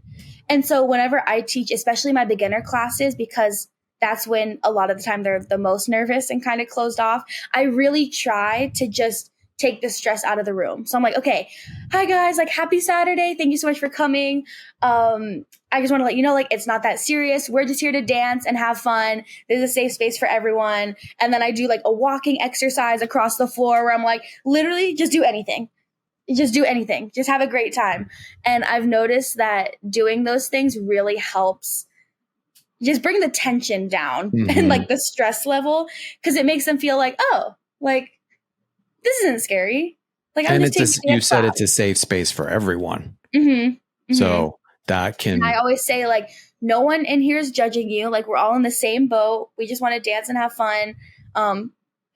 And so whenever I teach, especially my beginner classes, because that's when a lot of the time they're the most nervous and kind of closed off, I really try to just take the stress out of the room. So I'm like, okay, hi guys, like happy Saturday. Thank you so much for coming. I just want to let you know, like, it's not that serious. We're just here to dance and have fun. There's a safe space for everyone. And then I do like a walking exercise across the floor where I'm like, literally just do anything. Just do anything. Just have a great time. And I've noticed that doing those things really helps just bring the tension down and like the stress level, because it makes them feel like, oh, like, this isn't scary. Like, I'm And just taking you dance said class. it's a safe space for everyone. Mm-hmm. Mm-hmm. So that can. And I always say, like, no one in here is judging you. Like, we're all in the same boat. We just want to dance and have fun.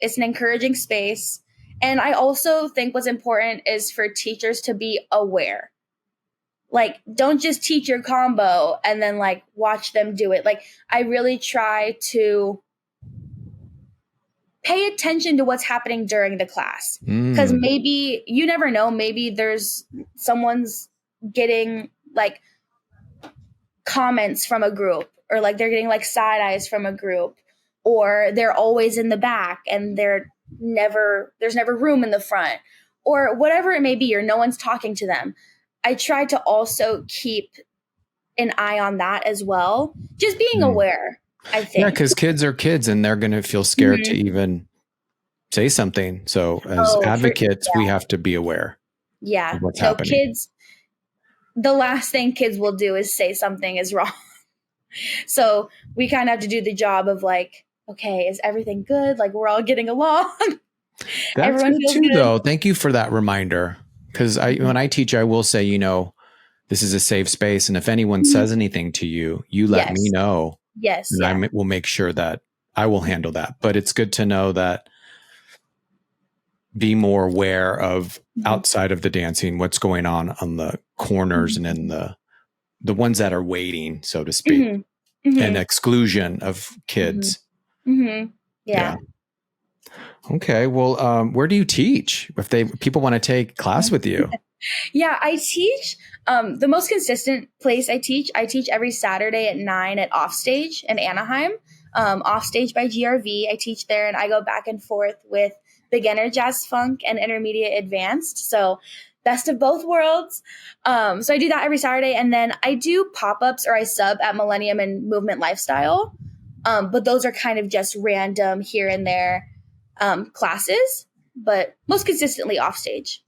It's an encouraging space. And I also think what's important is for teachers to be aware. Like, don't just teach your combo and then, like, watch them do it. Like, I really try to pay attention to what's happening during the class. Because maybe, you never know, maybe there's someone's getting, like, comments from a group, or like they're getting like side eyes from a group, or they're always in the back and there's never room in the front, or whatever it may be, or no one's talking to them. I try to also keep an eye on that as well. Just being aware, I think. Yeah, because kids are kids and they're going to feel scared to even say something. So as advocates, we have to be aware of what's happening. Kids, the last thing kids will do is say something is wrong. So we kind of have to do the job of like, okay, is everything good? Like, we're all getting along. That's Everyone good feels too, good. though. Thank you for that reminder. Because when I teach, I will say, this is a safe space. And if anyone says anything to you, you let me know. Yes. And I will make sure that I will handle that. But it's good to know that be more aware of outside of the dancing, what's going on the corners and in the ones that are waiting, so to speak, and exclusion of kids. Yeah. Okay. Well, where do you teach if people want to take class with you? Yeah, I teach the most consistent place I teach every Saturday at 9 at Offstage in Anaheim. Offstage by GRV. I teach there and I go back and forth with beginner jazz funk and intermediate advanced. So best of both worlds. So I do that every Saturday, and then I do pop-ups or I sub at Millennium and Movement Lifestyle. But those are kind of just random here and there classes, but most consistently Offstage.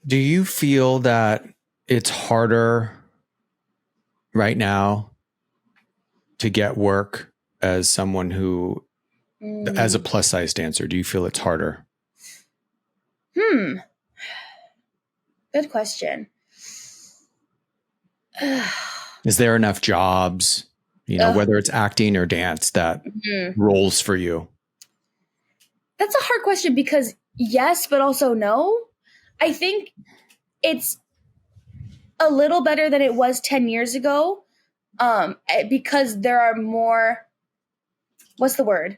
Do you feel that it's harder right now to get work as someone who, as a plus size dancer? Do you feel it's harder? Good question. Is there enough jobs, whether it's acting or dance, that roles for you? That's a hard question because yes, but also no. I think it's a little better than it was 10 years ago because there are more, what's the word?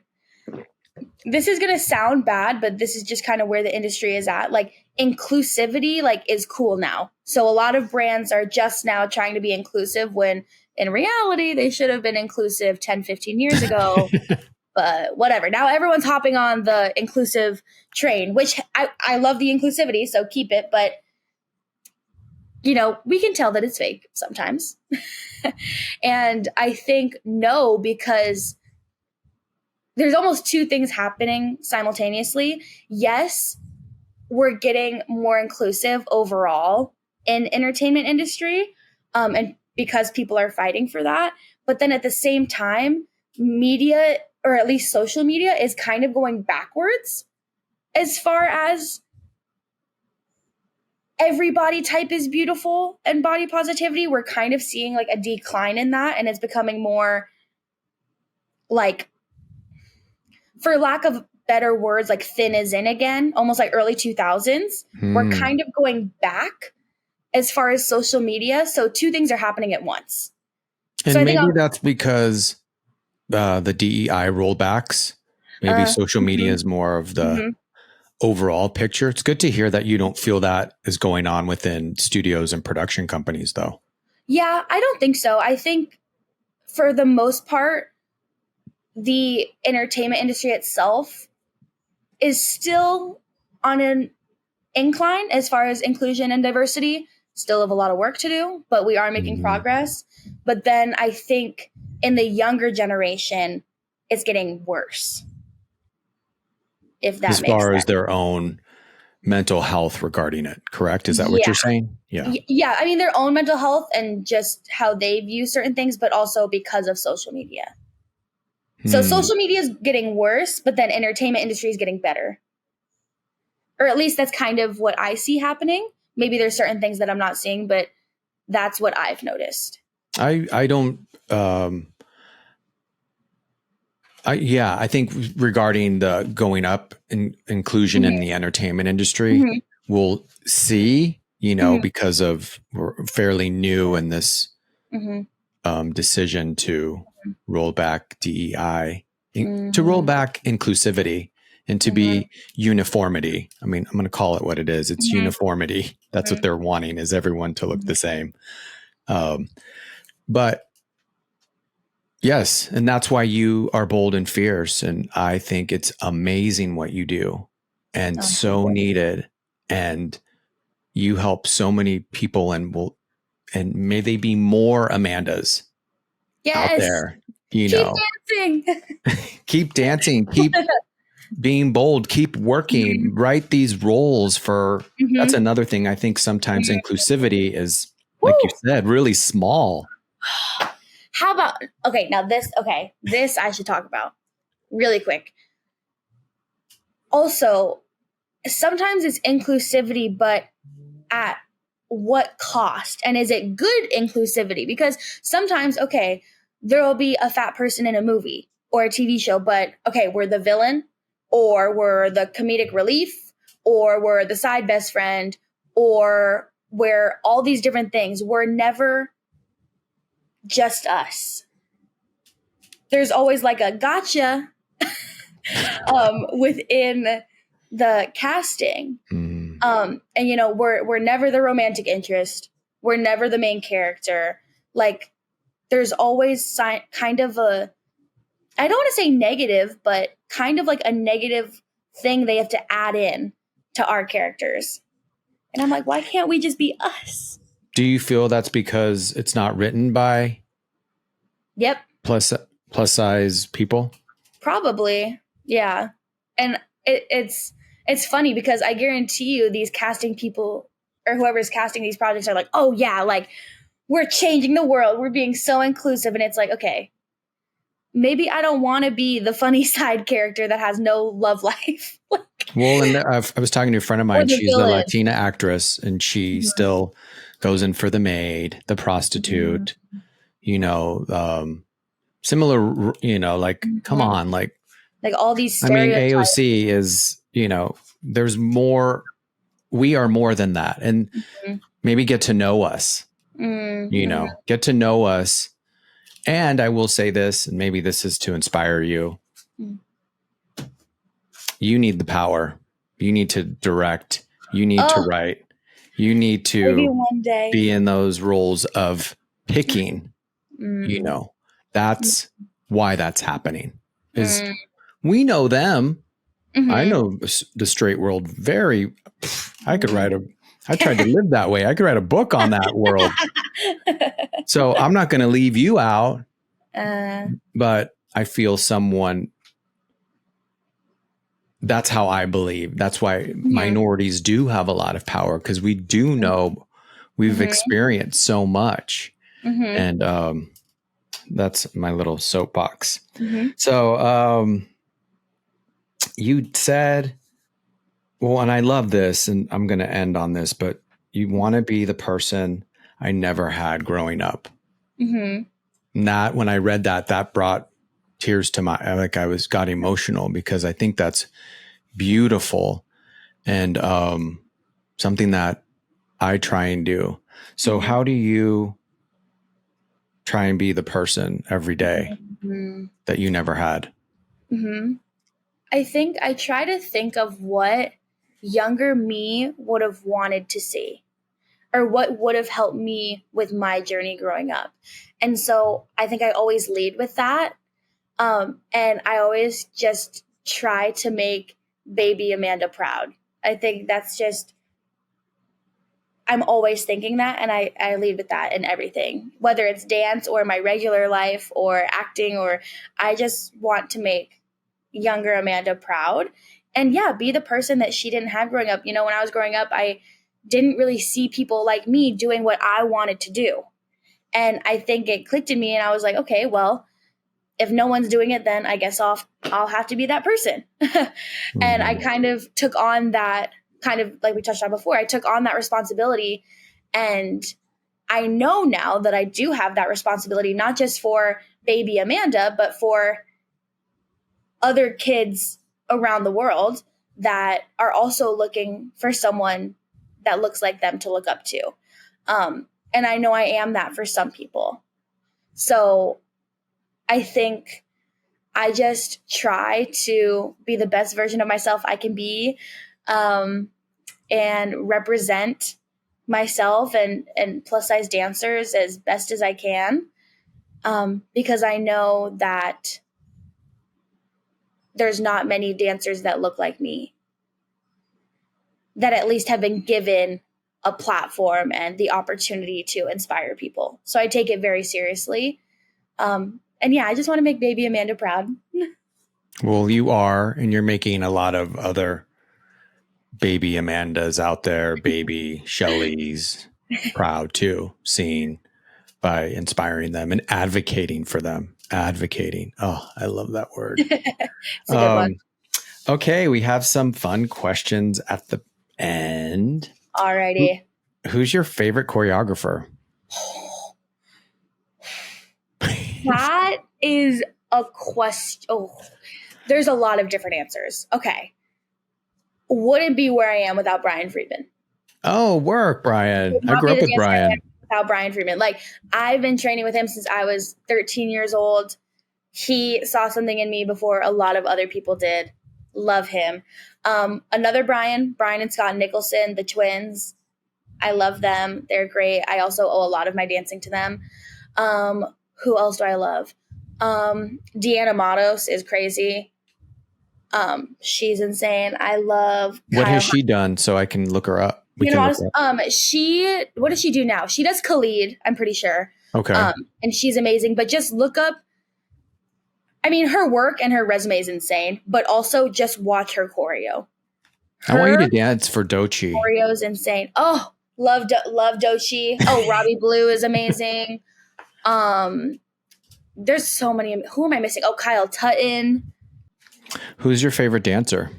This is going to sound bad, but this is just kind of where the industry is at. Like, inclusivity is cool now. So a lot of brands are just now trying to be inclusive when in reality they should have been inclusive 10, 15 years ago. But whatever. Now everyone's hopping on the inclusive train, which I love the inclusivity, so keep it. But, we can tell that it's fake sometimes. And I think no, because there's almost two things happening simultaneously. Yes, we're getting more inclusive overall in entertainment industry, and because people are fighting for that. But then at the same time, media, or at least social media, is kind of going backwards as far as every body type is beautiful and body positivity. We're kind of seeing a decline in that, and it's becoming more for lack of better words, thin is in again, almost like early 2000s. We're kind of going back as far as social media. So two things are happening at once. And so maybe that's because the DEI rollbacks, maybe social media is more of the overall picture. It's good to hear that you don't feel that is going on within studios and production companies, though. Yeah, I don't think so. I think for the most part, the entertainment industry itself is still on an incline as far as inclusion and diversity. Still have a lot of work to do, but we are making progress. But then I think in the younger generation, it's getting worse. If that makes sense. As far as their own mental health regarding it, correct? Is that what you're saying? Yeah. Yeah. I mean, their own mental health and just how they view certain things, but also because of social media. So social media is getting worse, but then entertainment industry is getting better. or at least that's kind of what I see happening. Maybe there's certain things that I'm not seeing, but that's what I've noticed. I don't, I think regarding the going up in inclusion in the entertainment industry, we'll see, because of we're fairly new in this decision to roll back DEI, to roll back inclusivity, and to be uniformity. I mean, I'm going to call it what it is. It's uniformity. That's what they're wanting, is everyone to look the same. But yes, and that's why you are bold and fierce. And I think it's amazing what you do, and so needed. And you help so many people, and may they be more Amandas out there. Keep dancing. Keep dancing. Keep being bold. Keep working. Write these roles for. That's another thing. I think sometimes inclusivity is, like you said, really small. How about, this I should talk about really quick. Also, sometimes it's inclusivity, but at what cost? And is it good inclusivity? Because sometimes, there will be a fat person in a movie or a TV show, but we're the villain, or we're the comedic relief, or we're the side best friend, or we're all these different things. We're never just us. There's always like a gotcha within the casting. And we're never the romantic interest. We're never the main character. Like, there's always kind of a, I don't want to say negative, but kind of like a negative thing they have to add in to our characters. And I'm like, why can't we just be us? Do you feel that's because it's not written by plus size people? Probably. Yeah. And it's funny because I guarantee you these casting people or whoever's casting these projects are like, oh yeah, like we're changing the world. We're being so inclusive. And it's like, okay, maybe I don't want to be the funny side character that has no love life. Well, and I was talking to a friend of mine. She's a Latina actress, and she still goes in for the maid, the prostitute, similar, like, come on, like all these stereotypes. I mean, AOC is, there's more, we are more than that. And maybe get to know us, get to know us. And I will say this, and maybe this is to inspire you. You need the power. You need to direct. You need to write. You need to be in those roles of picking, that's why that's happening. Is we know them. I know the straight world I could write I tried to live that way. I could write a book on that world. So I'm not going to leave you out, but I feel that's how I believe. That's why minorities do have a lot of power, because we do know we've experienced so much. And that's my little soapbox. So you said, well, and I love this, and I'm going to end on this, but you want to be the person I never had growing up. And that, when I read that brought tears to I got emotional, because I think that's beautiful and something that I try and do. So how do you try and be the person every day that you never had? I think I try to think of what younger me would have wanted to see, or what would have helped me with my journey growing up. And so I think I always lead with that. And I always just try to make baby Amanda proud. I think that's just, I'm always thinking that, and I lead with that in everything, whether it's dance or my regular life or acting, or I just want to make younger Amanda proud and be the person that she didn't have growing up. When I was growing up, I didn't really see people like me doing what I wanted to do. And I think it clicked in me, and I was like, okay, well, if no one's doing it, then I guess I'll have to be that person. And I kind of took on that kind of like we touched on before, I took on that responsibility, and I know now that I do have that responsibility, not just for baby Amanda, but for other kids around the world that are also looking for someone that looks like them to look up to. And I know I am that for some people. So I think I just try to be the best version of myself I can be, and represent myself and plus size dancers as best as I can. Because I know that there's not many dancers that look like me that at least have been given a platform and the opportunity to inspire people. So I take it very seriously. And yeah, I just want to make baby Amanda proud. Well, you are, and you're making a lot of other baby Amandas out there, baby Shelley's proud too, seen by inspiring them and advocating for them. Advocating. Oh, I love that word. It's a good one. Okay, we have some fun questions at the end. Alrighty. Who's your favorite choreographer? That is a question. Oh, there's a lot of different answers. Okay. Wouldn't be where I am without Brian Friedman. Oh, work, Brian. I grew up with Brian. Without Brian Friedman. Like, I've been training with him since I was 13 years old. He saw something in me before a lot of other people did. Love him. Another Brian and Scott Nicholson, the twins. I love them. They're great. I also owe a lot of my dancing to them. Who else do I love? Deanna Matos is crazy. She's insane. I love What has she done so I can look her up? What does she do now? She does Khalid, I'm pretty sure. Okay. And she's amazing. But just look up, I mean, her work and her resume is insane, but also just watch her choreo. I want you to dance for Doechii. Choreo is insane. Oh, love Doechii. Oh, Robbie Blue is amazing. There's so many. Who am I missing? Oh, Kyle Tutton. Who's your favorite dancer?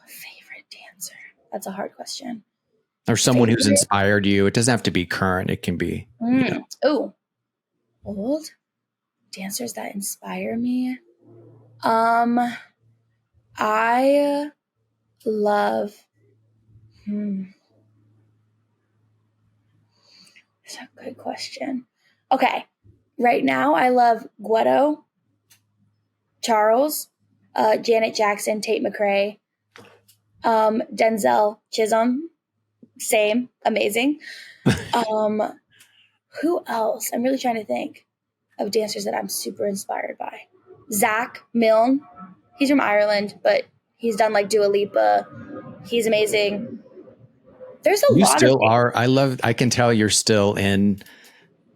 Favorite dancer? That's a hard question. Or someone who's inspired you. It doesn't have to be current. It can be. Oh, old dancers that inspire me. I love. That's a good question. Okay, right now I love Gueto, Charles, Janet Jackson, Tate McRae, Denzel Chisholm, same, amazing. Who else? I'm really trying to think of dancers that I'm super inspired by. Zach Milne, he's from Ireland, but he's done like Dua Lipa. He's amazing. There's a lot. You still are. I can tell you're still in.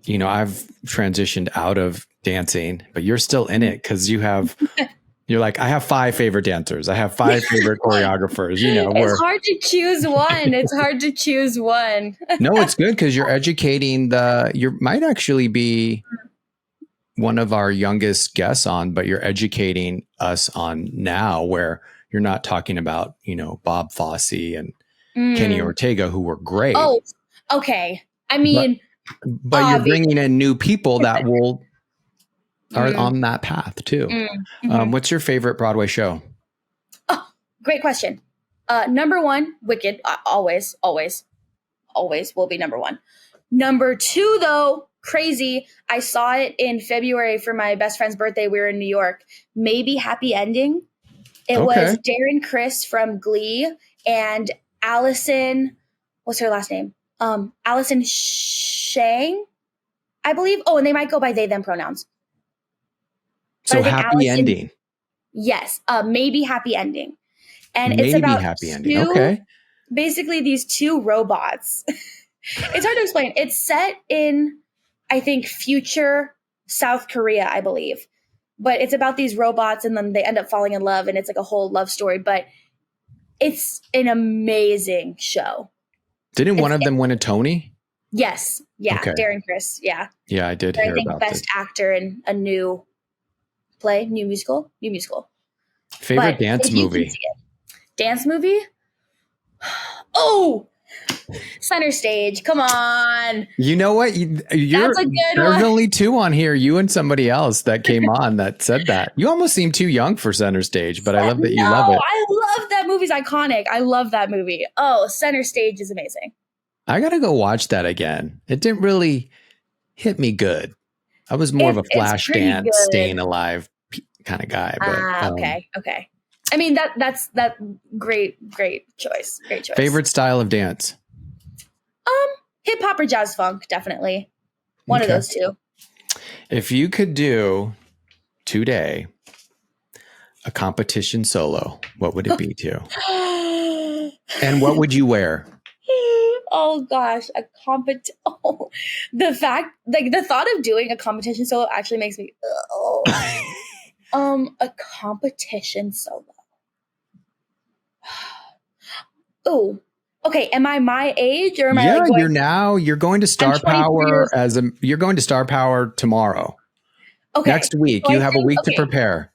I've transitioned out of dancing, but you're still in it because you're like, I have 5 favorite dancers. I have 5 favorite choreographers. It's hard to choose one. It's hard to choose one. No, it's good because you're educating you might actually be one of our youngest guests on, but you're educating us on now where you're not talking about, Bob Fosse and Kenny Ortega, who were great. Oh, okay. I mean, but you're bringing in new people that are on that path too. What's your favorite Broadway show? Oh, great question. Number 1, Wicked. Always will be number 1. Number 2, though, Crazy. I saw it in February for my best friend's birthday. We were in New York. Maybe Happy Ending. It was Darren Criss from Glee and Allison. What's her last name? Allison Shang, I believe. Oh, and they might go by they, them pronouns. So Happy Ending. Yes. Maybe Happy Ending. And maybe it's about Happy Ending. Okay. Basically these 2 robots. It's hard to explain. It's set in, I think, future South Korea, I believe. But it's about these robots and then they end up falling in love and it's like a whole love story. But it's an amazing show. Didn't one of them win a Tony? Yes. Yeah. Okay. Darren Criss. Yeah. Yeah, I did hear about best actor in a new play, new musical. Favorite dance movie? Dance movie? Oh, Center Stage. Come on. You know what? There's only two on here. You and somebody else that came on that said that. You almost seem too young for Center Stage, but I love that you love it. I love that movie's iconic. I love that movie. Oh, Center Stage is amazing. I got to go watch that again. It didn't really hit me good. I was more of a Flashdance, Staying Alive kind of guy. But, okay. I mean, that's great choice. Great choice. Favorite style of dance? Hip hop or jazz funk, definitely. One of those two. If you could do today a competition solo, what would it be to? And what would you wear? Oh gosh, the thought of doing a competition solo actually makes me a competition solo. Oh, okay. Am I my age or am I? You're going to Star Power you're going to Star Power tomorrow. Okay. Next week, so you have a week to prepare.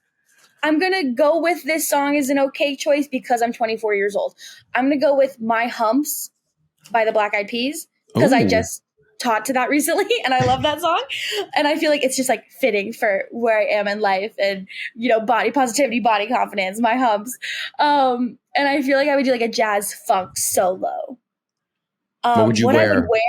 I'm going to go with this song as an okay choice because I'm 24 years old. I'm going to go with My Humps by the Black Eyed Peas because I just taught to that recently and I love that song. And I feel like it's just like fitting for where I am in life and, body positivity, body confidence, my humps. And I feel like I would do like a jazz funk solo. What would you wear? I would wear?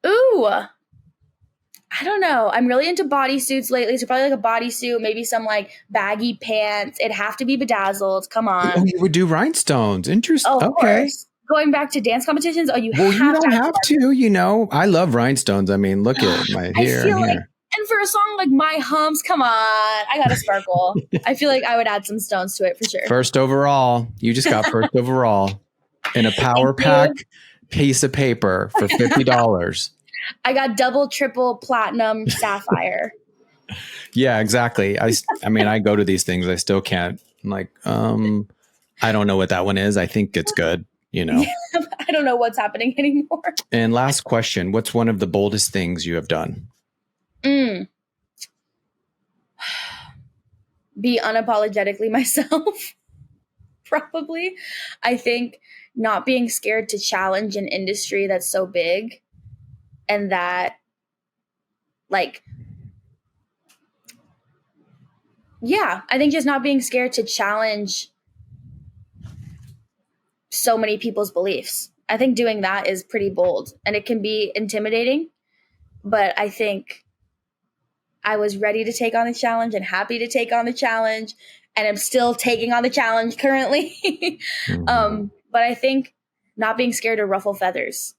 Ooh, I don't know. I'm really into bodysuits lately. So probably like a bodysuit, maybe some like baggy pants. It'd have to be bedazzled. Come on. Oh, you would do rhinestones. Interesting. Oh, of course. Going back to dance competitions. Oh, you don't have to. I love rhinestones. I mean, look at my hair. And for a song like My Humps, come on. I got to sparkle. I feel like I would add some stones to it for sure. First overall. You just got first overall in a Power Pack piece of paper for $50. I got double, triple, platinum, sapphire. Yeah, exactly. I mean, I go to these things. I still can't. I'm like, I don't know what that one is. I think it's good. I don't know what's happening anymore. And last question. What's one of the boldest things you have done? Be unapologetically myself. Probably. I think not being scared to challenge an industry that's so big and that I think just not being scared to challenge so many people's beliefs. I think doing that is pretty bold and it can be intimidating, but I think I was ready to take on the challenge and happy to take on the challenge and I'm still taking on the challenge currently. But I think not being scared to ruffle feathers.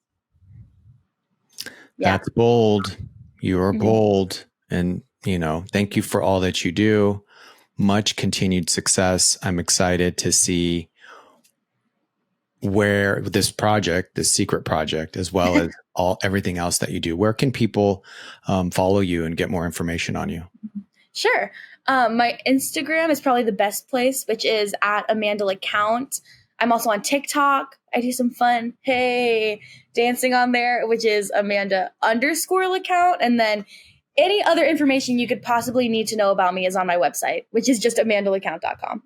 Yeah. That's bold. You are bold. And, thank you for all that you do. Much continued success. I'm excited to see where this secret project, as well as everything else that you do. Where can people follow you and get more information on you? Sure. My Instagram is probably the best place, which is at LaCount. I'm also on TikTok. I do some fun, dancing on there, which is Amanda_LaCount. And then any other information you could possibly need to know about me is on my website, which is just AmandaLaCount.com.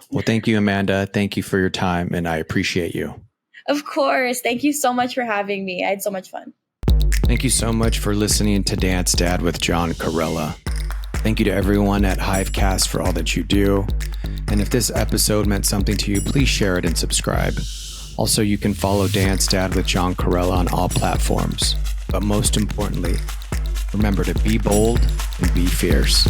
Well, thank you, Amanda. Thank you for your time, and I appreciate you. Of course. Thank you so much for having me. I had so much fun. Thank you so much for listening to Dance Dad with John Corella. Thank you to everyone at Hivecast for all that you do. And if this episode meant something to you, please share it and subscribe. Also, you can follow Dance Dad with John Corella on all platforms. But most importantly, remember to be bold and be fierce.